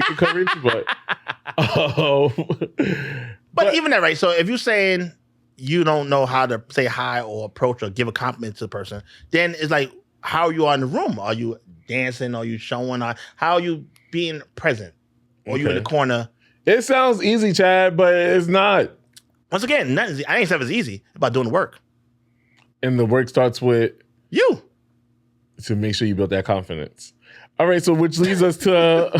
even that, right? So if you're saying you don't know how to say hi or approach or give a compliment to the person, then it's like, how are you in the room? Are you dancing? Are you showing? How are you being present? Or you in the corner? It sounds easy, Chad, but it's not. Once again, I ain't saying it's easy. It's about doing the work. And the work starts with you. To make sure you build that confidence. All right, so which leads us to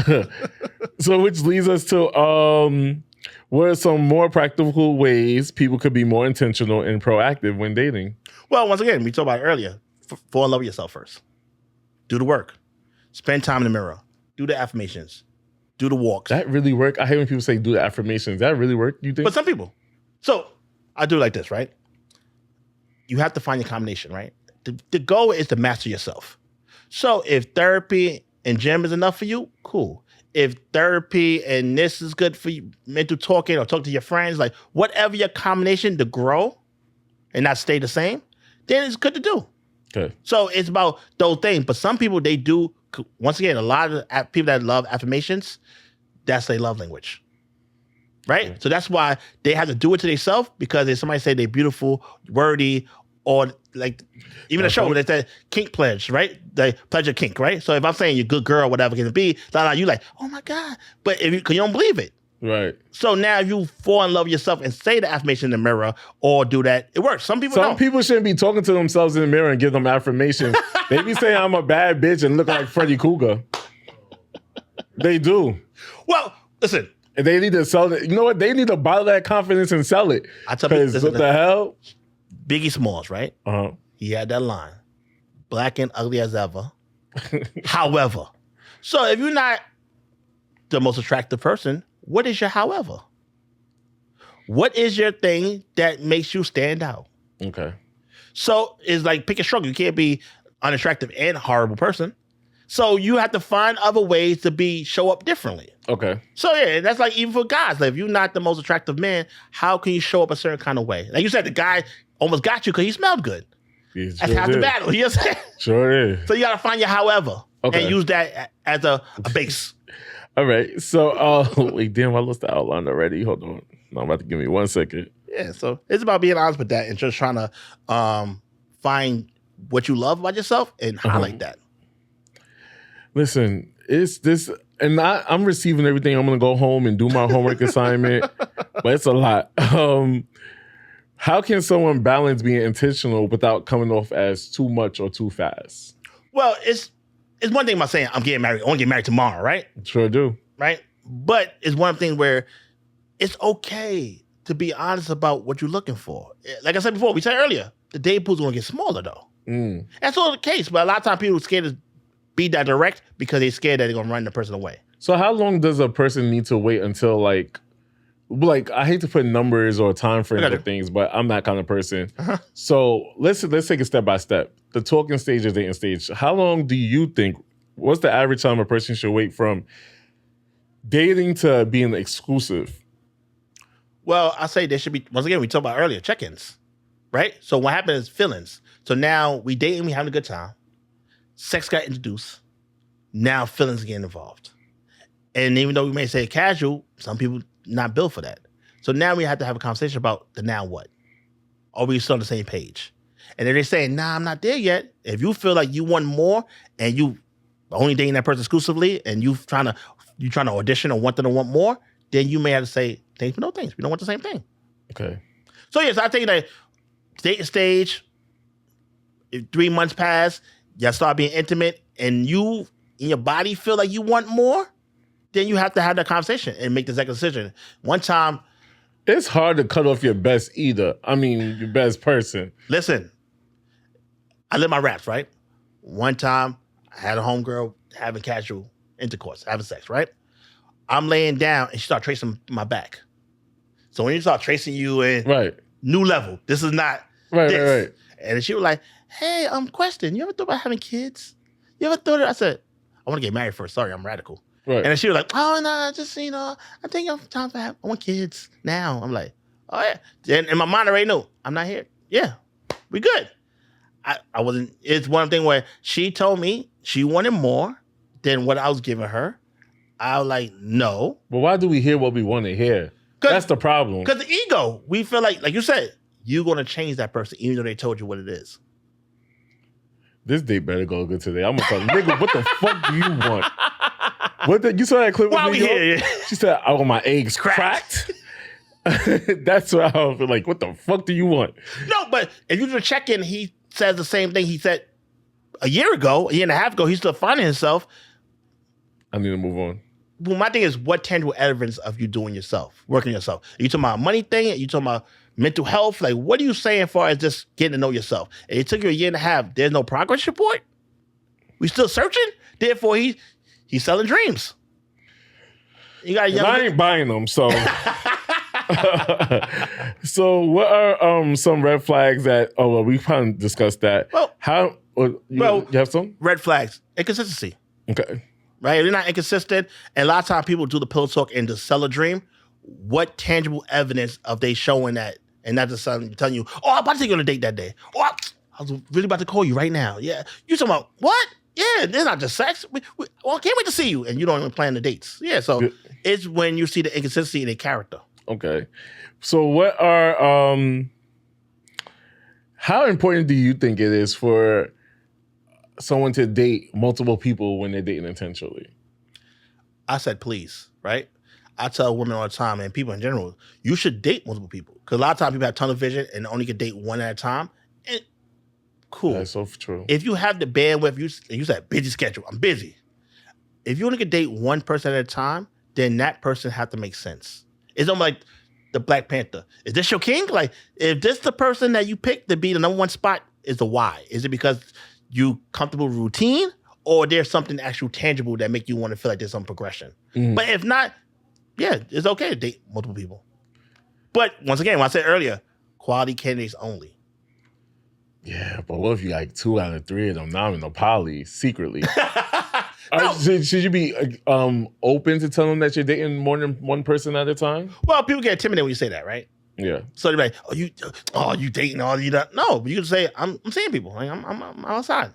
what are some more practical ways people could be more intentional and proactive when dating? Well, once again, we talked about it earlier. Fall in love with yourself first. Do the work. Spend time in the mirror. Do the affirmations. Do the walks. That really work? I hate when people say do the affirmations. That really work, you think? But some people. So I do it like this, right? You have to find your combination, right? The goal is to master yourself. So if therapy and gym is enough for you, cool. If therapy and this is good for you, mental talking or talk to your friends, like whatever your combination to grow and not stay the same, then it's good to do. Okay. So it's about those things. But some people, they do, once again, a lot of people that love affirmations, that's their love language. Right? Okay. So that's why they have to do it to themselves, because if somebody say they're beautiful, worthy, or like even a show where they say kink pledge, right? They pledge a kink, right? So if I'm saying you're a good girl, whatever it can be, you like, oh my God. But if you don't believe it. Right. So now if you fall in love with yourself and say the affirmation in the mirror or do that, it works. Some people people shouldn't be talking to themselves in the mirror and give them affirmations. They be saying I'm a bad bitch and look like Freddy Krueger. They do. Well, listen. And they need to sell it. You know what? They need to buy that confidence and sell it. I tell you, what the hell? Biggie Smalls, right? He had that line, black and ugly as ever. However. So if you're not the most attractive person, what is your however? What is your thing that makes you stand out? Okay. So it's like pick a struggle. You can't be unattractive and a horrible person. So you have to find other ways to show up differently. Okay. So yeah, that's like even for guys. Like if you're not the most attractive man, how can you show up a certain kind of way? Like you said, the guy almost got you because he smelled good. Yeah, That's half the battle. You know what I'm saying? Sure is. So you got to find your however and use that as a base. All right. So, wait, damn, I lost the outline already. Hold on. No, I'm about to give me 1 second. Yeah. So it's about being honest with that and just trying to find what you love about yourself and highlight that. Listen, it's this, and I'm receiving everything. I'm going to go home and do my homework assignment, but it's a lot. How can someone balance being intentional without coming off as too much or too fast? Well, it's one thing about saying I'm getting married. I want to get married tomorrow, right? Sure do. Right? But it's one of the things where it's okay to be honest about what you're looking for. Like I said before, we said earlier, the dating pool's going to get smaller though. That's all the case. But a lot of times people are scared to be that direct because they're scared that they're going to run the person away. So how long does a person need to wait until like I hate to put numbers or time frames or things, but I'm that kind of person. So let's take it step by step. The talking stage or dating stage. How long do you think, what's the average time a person should wait from dating to being exclusive? Well, I say there should be, once again, we talked about earlier, check-ins, right? So what happens is feelings. So now we dating, we having a good time. Sex got introduced. Now feelings getting involved. And even though we may say casual, some people not built for that. So now we have to have a conversation about the now what. Are we still on the same page? And if they're saying, nah, I'm not there yet. If you feel like you want more and you only dating that person exclusively and you trying to audition or want them to want more, then you may have to say, thanks for no thanks. We don't want the same thing. Okay. So yes, I think that dating stage, if 3 months pass, y'all start being intimate and you in your body feel like you want more, then you have to have that conversation and make the second decision. One time, it's hard to cut off your best your best person. Listen, I live my raps, right? One time, I had a homegirl having casual intercourse, having sex, right? I'm laying down and she started tracing my back. So when you start tracing you in new level, this is not this. Right. And she was like, hey, question, you ever thought about having kids? You ever thought I said, I want to get married first. Sorry, I'm radical. Right. And then she was like, oh, no, just, I think I'm time I want kids now. I'm like, oh, yeah. And in my mind, I already knew, I'm not here. Yeah, we good. I wasn't, it's one thing where she told me she wanted more than what I was giving her. I was like, no. But why do we hear what we want to hear? That's the problem. Because the ego, we feel like you said, you're going to change that person even though they told you what it is. This date better go good today. I'm going to tell nigga, what the fuck do you want? You saw that clip with me? Yeah. She said, I want my eggs cracked. That's what I was like, what the fuck do you want? No, but if you do a check-in, he says the same thing he said a year and a half ago. He's still finding himself. I need to move on. Well, my thing is, what tangible evidence of you doing yourself, working yourself? Are you talking about a money thing? Are you talking about mental health? Like, what are you saying as far as just getting to know yourself? And it took you a year and a half. There's no progress report? We still searching? Therefore, he's selling dreams. You got I ain't buying them, so. So what are some red flags that, we kind of discussed that. Well, you have some? Red flags. Inconsistency. Okay. Right? If you're not inconsistent, and a lot of times people do the pillow talk and just sell a dream, what tangible evidence of they showing that and not just telling you, oh, I'm about to take you on a date that day. Oh, I was really about to call you right now. Yeah. You talking about, what? Yeah, it's not just sex. I can't wait to see you. And you don't even plan the dates. Yeah, so it's when you see the inconsistency in their character. Okay. So what are, how important do you think it is for someone to date multiple people when they're dating intentionally? I said, please, right? I tell women all the time and people in general, you should date multiple people. Because a lot of times people have tunnel vision and only can date one at a time. And cool. That's so true. If you have the bandwidth, you said busy schedule, I'm busy. If you only can date one person at a time, then that person has to make sense. It's almost like the Black Panther. Is this your king? Like, if this the person that you picked to be the number one spot, is the why? Is it because you comfortable with routine, or there's something actual tangible that make you want to feel like there's some progression? Mm. But if not, yeah, it's okay to date multiple people. But once again, what I said earlier, quality candidates only. Yeah, but what if you like 2 out of 3 of them? Now I'm in a poly secretly. No. Should you be open to telling them that you're dating more than one person at a time? Well, people get intimidated when you say that, right? Yeah. So they're like, you dating all you don't. No, but you can say, I'm seeing people. Like, I'm outside.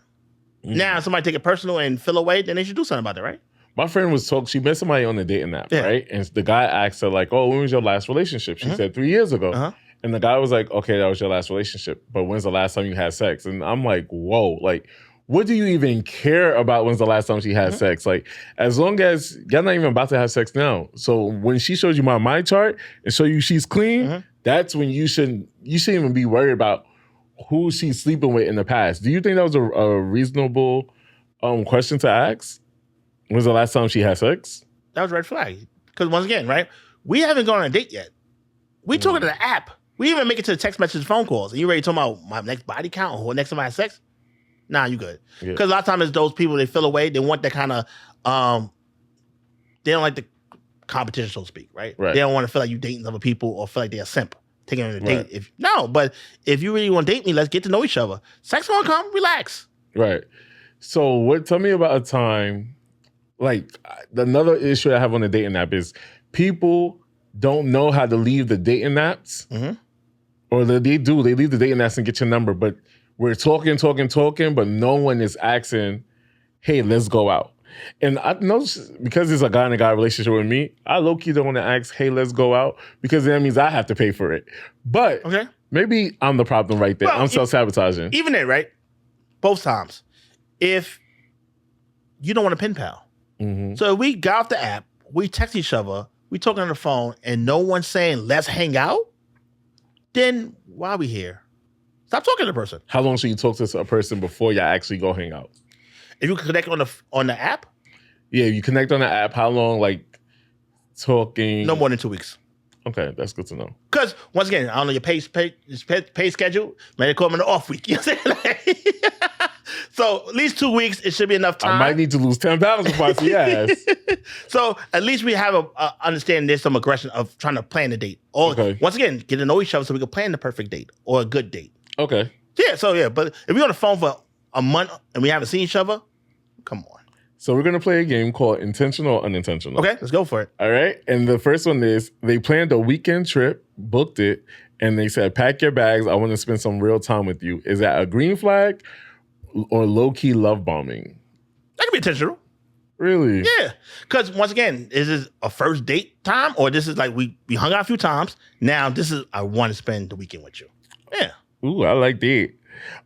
Mm. Now, if somebody take it personal and feel away, then they should do something about it, right? My friend was talking, she met somebody on the dating app, Yeah. right? And the guy asked her, like, oh, when was your last relationship? She said 3 years ago. Uh-huh. And the guy was like, okay, that was your last relationship. But when's the last time you had sex? And I'm like, whoa, like, what do you even care about when's the last time she had sex? Like, as long as y'all not even about to have sex now. So when she shows you my chart and show you she's clean, that's when you shouldn't even be worried about who she's sleeping with in the past. Do you think that was a reasonable question to ask? When's the last time she had sex? That was a red flag. Because once again, right, we haven't gone on a date yet. We talking to the app. We even make it to the text message phone calls. And you ready to talk about my next body count or next time I have sex? Nah, you good. Because a lot of times it's those people, they feel away. They want that kind of, they don't like the competition, so to speak, right? They don't want to feel like you dating other people or feel like they're a simp. Taking on a date. But if you really want to date me, let's get to know each other. Sex won't come, relax. Right. So tell me about a time, like another issue I have on the dating app is people don't know how to leave the dating apps. Or they leave the dating apps and get your number, but we're talking, but no one is asking, hey, let's go out. And I know because it's a guy and a guy relationship with me, I low-key don't want to ask, hey, let's go out, because that means I have to pay for it. But maybe I'm the problem right there. Well, I'm self-sabotaging. Even there, right? Both times. If you don't want a pen pal. So if we got off the app, we text each other, we talking on the phone, and no one's saying, let's hang out, then why are we here? Stop talking to the person. How long should you talk to a person before you actually go hang out? If you connect on the app? Yeah, you connect on the app. How long, like, talking? No more than 2 weeks. Okay, that's good to know. Because, once again, I don't know your pay schedule. Maybe call them an off week. You know what I'm saying? So, at least 2 weeks, it should be enough time. I might need to lose 10 pounds before I see ass. So, at least we have a understanding there's some aggression of trying to plan a date. Or, once again, get to know each other so we can plan the perfect date or a good date. Okay. Yeah, but if we're on the phone for a month and we haven't seen each other, come on. So we're going to play a game called Intentional or Unintentional. Okay, let's go for it. All right. And the first one is they planned a weekend trip, booked it, and they said, pack your bags. I want to spend some real time with you. Is that a green flag or low-key love bombing? That could be intentional. Really? Yeah. Because once again, is this a first date time or this is like we hung out a few times. Now this is I want to spend the weekend with you. Yeah. Ooh, I like that.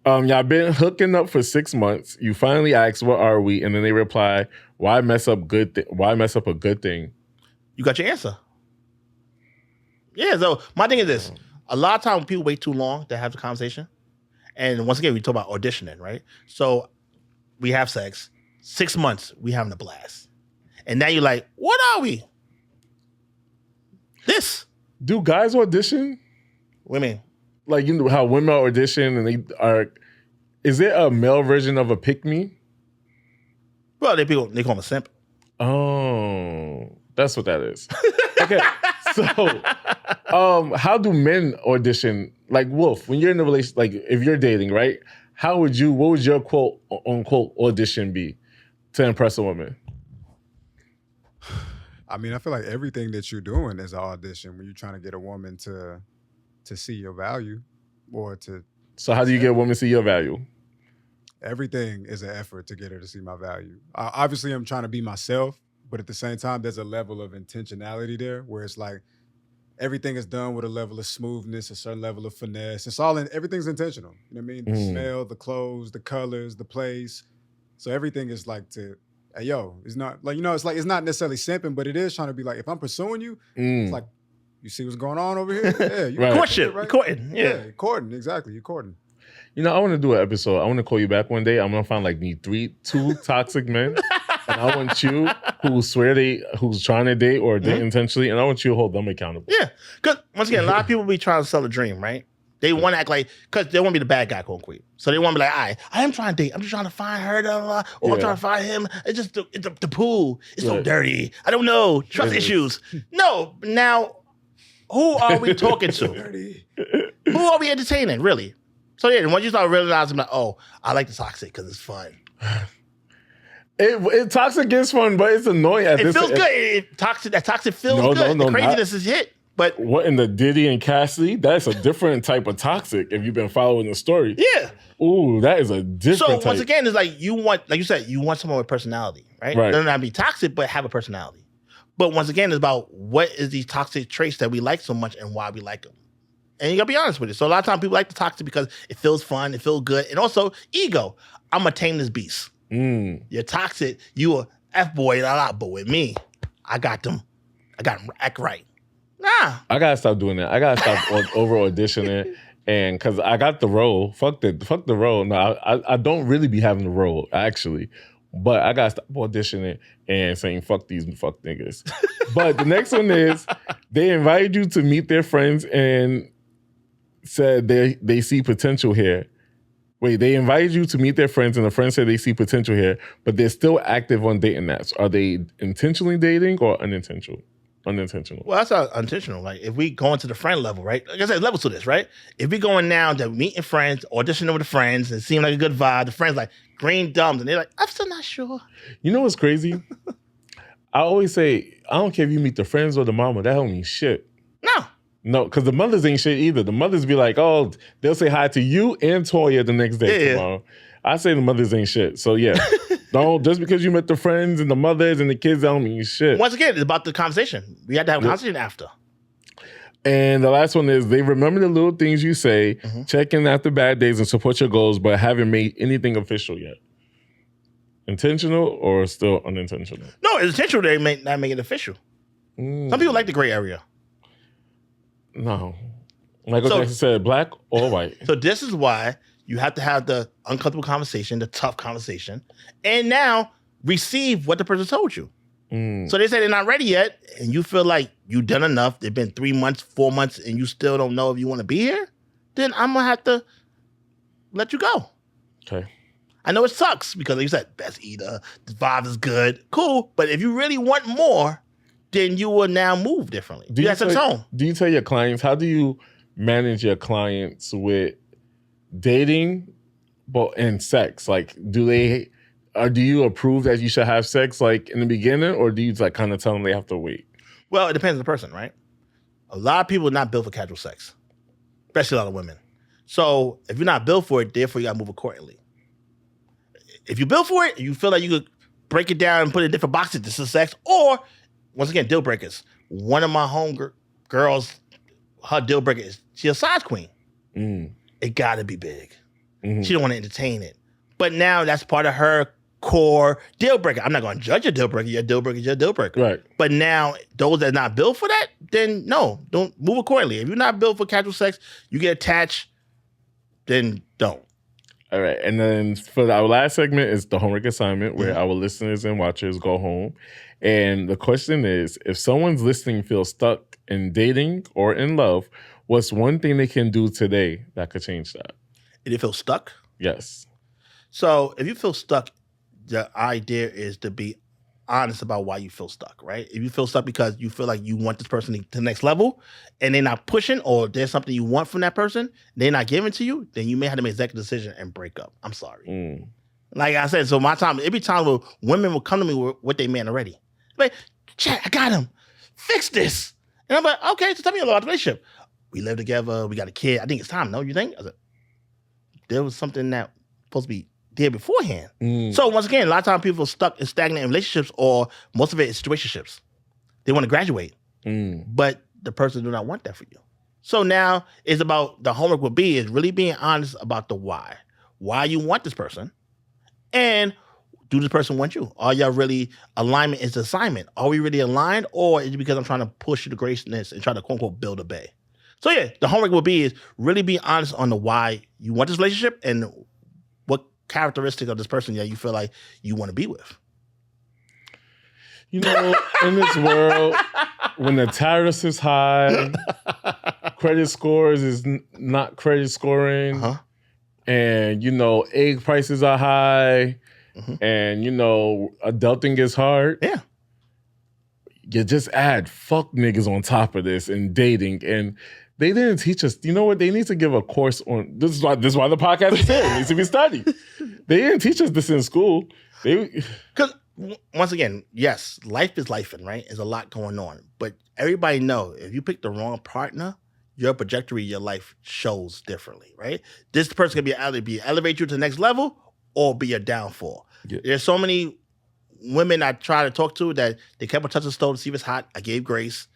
Y'all been hooking up for 6 months. You finally ask, what are we? And then they reply, why mess up a good thing? You got your answer. Yeah, so my thing is this. A lot of times people wait too long to have the conversation. And once again, we talk about auditioning, right? So we have sex. 6 months, we having a blast. And now you're like, what are we? This. Do guys audition? What do you mean? Like, you know how women audition and is there a male version of a pick me? Well, they call them a simp. Oh, that's what that is. Okay. So, how do men audition? Like, Wolf, when you're in a relationship, like if you're dating, right? What would your quote unquote audition be to impress a woman? I mean, I feel like everything that you're doing is an audition when you're trying to get a woman to see your value or to. So how do you get a woman to see your value? Everything is an effort to get her to see my value. Obviously, I'm trying to be myself, but at the same time, there's a level of intentionality there where it's like everything is done with a level of smoothness, a certain level of finesse. Everything's intentional. You know what I mean? The smell, the clothes, the colors, the place. So everything is like hey, yo, it's not like, it's like, it's not necessarily simping, but it is trying to be like, if I'm pursuing you, it's like, you see what's going on over here? Yeah, you right. Courtship, right? Courting. Yeah, courting, exactly. You're courting. I want to do an episode. I want to call you back one day. I'm gonna find like two toxic men, and I want you who's trying to date or date intentionally, and I want you to hold them accountable. Yeah, because once again, a lot of people be trying to sell a dream, right? They want to act like, because they want to be the bad guy, quote unquote. So they want to be like, I am trying to date. I'm just trying to find her, or I'm trying to find him. It's just the pool. It's so dirty. I don't know. Trust issues. No, now, who are we talking to? Who are we entertaining, really? So yeah, once you start realizing like, oh, I like the toxic because it's fun. It toxic is fun, but it's annoying. At It this, feels good. That toxic feels good. No, the craziness is hit. But what in the Diddy and Cassie? That's a different type of toxic. If you've been following the story, yeah. Ooh, that is a different. So once again, it's like you want, like you said, you want someone with personality, right? Right. Doesn't have to be toxic, but have a personality. But once again, it's about what is these toxic traits that we like so much and why we like them. And you gotta be honest with it. So a lot of times people like the toxic because it feels fun, it feels good, and also ego. I'm gonna tame this beast. You're toxic. You a F-boy, but with me, I got them act right. Nah. I gotta stop doing that. I gotta stop over auditioning, and because I got the role. Fuck the role. No, I don't really be having the role actually, but I gotta stop auditioning and saying fuck these fuck niggas. But the next one is they invited you to meet their friends and said they see potential here. Wait, they invited you to meet their friends and the friends said they see potential here, but they're still active on dating apps. Are they intentionally dating or unintentional? Unintentional. Well, that's not unintentional. Like if we go into the friend level, right? Like I said, levels to this, right? If we going now to meeting friends, auditioning with the friends, and seem like a good vibe, the friends like green thumbs, and they're like, I'm still not sure. You know what's crazy? I always say, I don't care if you meet the friends or the mama, that don't mean shit. No, because the mothers ain't shit either. The mothers be like, oh, they'll say hi to you and Toya the next day tomorrow. I say the mothers ain't shit. So yeah, don't just because you met the friends and the mothers and the kids, that don't mean shit. Once again, it's about the conversation. We had to have a conversation after. And the last one is they remember the little things you say, check in after bad days and support your goals, but haven't made anything official yet. Intentional or still unintentional? No, it's intentional. They may not make it official. Some people like the gray area. No. Michael Jackson said black or white. So this is why you have to have the uncomfortable conversation, the tough conversation, and now receive what the person told you. So they say they're not ready yet, and you feel like you've done enough. It's been 3 months, 4 months, and you still don't know if you want to be here, then I'm going to have to let you go. Okay. I know it sucks because like you said, best eater, the vibe is good, cool, but if you really want more, then you will now move differently. That's a tone. Do you tell your clients, how do you manage your clients with dating and sex? Like, do you approve that you should have sex like in the beginning, or do you like kind of tell them they have to wait? Well, it depends on the person, right? A lot of people are not built for casual sex, especially a lot of women. So if you're not built for it, therefore you gotta move accordingly. If you're built for it, you feel like you could break it down and put it in different boxes. This is sex, or once again, deal breakers. One of my girls, her deal breaker is she's a size queen. It gotta be big. She don't want to entertain it. But now that's part of her core deal breaker. I'm not gonna judge your deal breaker. Your deal breaker is your deal breaker. Right. But now those that are not built for that, then no, don't move accordingly. If you're not built for casual sex, you get attached, then don't. All right. And then for our last segment is the homework assignment where our listeners and watchers go home. And the question is, if someone's listening feels stuck in dating or in love, what's one thing they can do today that could change that? If you feel stuck? Yes. So if you feel stuck, the idea is to be honest about why you feel stuck, right? If you feel stuck because you feel like you want this person to the next level and they're not pushing, or there's something you want from that person, they're not giving to you, then you may have to make an executive decision and break up. I'm sorry. Like I said, so every time where women will come to me with what they man already. Like, chat, I got him. Fix this. And I'm like, okay, so tell me about the relationship. We live together. We got a kid. I think it's time. No, you think? I said, there was something that was supposed to be there beforehand. So once again, a lot of times people are stuck in stagnant relationships, or most of it is situationships. They want to graduate, but the person do not want that for you. So now it's about, the homework will be is really being honest about the why you want this person, and do this person want you? Are y'all really alignment is the assignment? Are we really aligned, or is it because I'm trying to push you to greatness and try to quote unquote build a bay? So yeah, the homework will be is really be honest on the why you want this relationship and what characteristic of this person that you feel like you want to be with. You know, in this world, when the tariffs is high, credit scores is not credit scoring, and you know, egg prices are high. And, you know, adulting is hard. Yeah. You just add fuck niggas on top of this and dating. And They didn't teach us. You know what? They need to give a course on this. Is why the podcast is here. It needs to be studied. They didn't teach us this in school. Because once again, yes, life is lifing, right? There's a lot going on, but everybody know if you pick the wrong partner, your trajectory, your life shows differently, right? This person can elevate you to the next level or be a downfall. Yeah. There's so many women I try to talk to that they kept on touching the stove to see if it's hot. I gave grace,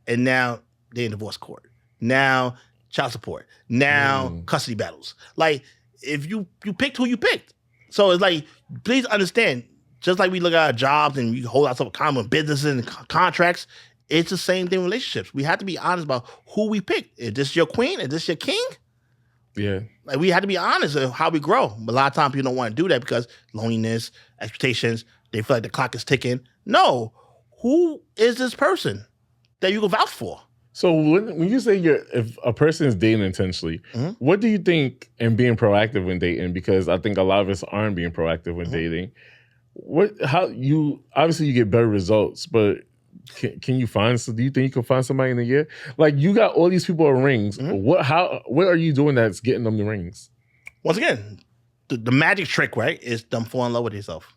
and now they're in divorce court. Now child support. Now custody battles. Like if you picked who you picked, so it's like please understand. Just like we look at our jobs and we hold ourselves accountable in businesses and contracts, it's the same thing in relationships. We have to be honest about who we picked. Is this your queen? Is this your king? Yeah. Like we have to be honest of how we grow. But a lot of times people don't want to do that because loneliness, expectations, they feel like the clock is ticking. No. Who is this person that you can vouch for? So when you say if a person is dating intentionally, what do you think in being proactive when dating? Because I think a lot of us aren't being proactive when dating. Obviously you get better results, but can you find? So do you think you can find somebody in a year? Like you got all these people with rings. What are you doing that's getting them the rings? Once again, the magic trick, right, is them fall in love with yourself.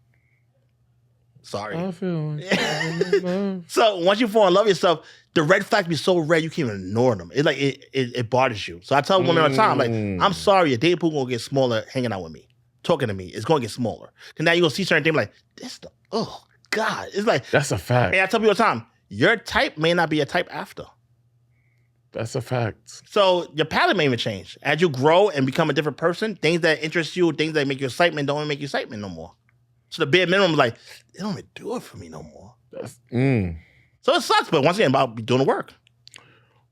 Sorry. I feel like So once you fall in love with yourself, the red flags be so red you can't even ignore them. It's like it bothers you. So I tell women all the time, like, I'm sorry, your dating pool gonna get smaller hanging out with me, talking to me. It's gonna get smaller. Cause now you're gonna see certain things like oh God. It's like that's a fact. And I tell people all the time, your type may not be a type after. That's a fact. So your palate may even change. As you grow and become a different person, things that interest you, things that make you excitement don't make you excitement no more. So the bare minimum is like, they don't even do it for me no more. So it sucks, but once again, about doing the work.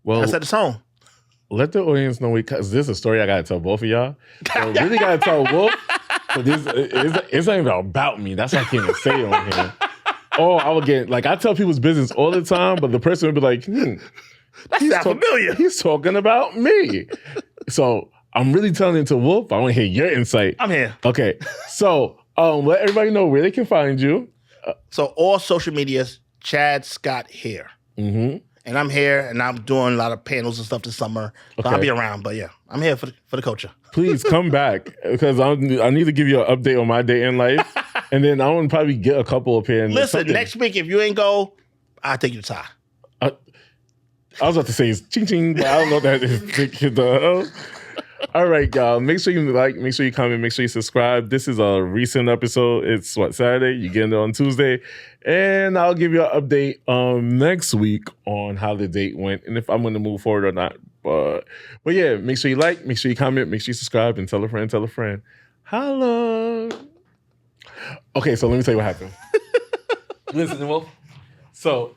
Well, I set the tone. Let the audience know because this is a story I gotta tell both of y'all. So I really gotta tell Wolf, but it's not even about me. That's why I can't even say it on here. Oh, I would get I tell people's business all the time, but the person would be like, that's not familiar. He's talking about me. So I'm really telling it to Wolf. I want to hear your insight. I'm here. Okay. So let everybody know where they can find you. So all social medias, Chad Scott here. And I'm here, and I'm doing a lot of panels and stuff this summer. So I'll be around, but yeah, I'm here for the culture. Please come back because I need to give you an update on my dating life, and then I want to probably get a couple opinions. Listen, next week if you ain't go, I'll take you to Thai. I was about to say it's ching ching, but I don't know what that is. All right, y'all. Make sure you like, make sure you comment, make sure you subscribe. This is a recent episode. It's Saturday. You get it on Tuesday. And I'll give you an update next week on how the date went and if I'm going to move forward or not. But yeah, make sure you like, make sure you comment, make sure you subscribe, and tell a friend, tell a friend. Holla. Okay, so let me tell you what happened. Listen, Wolf. So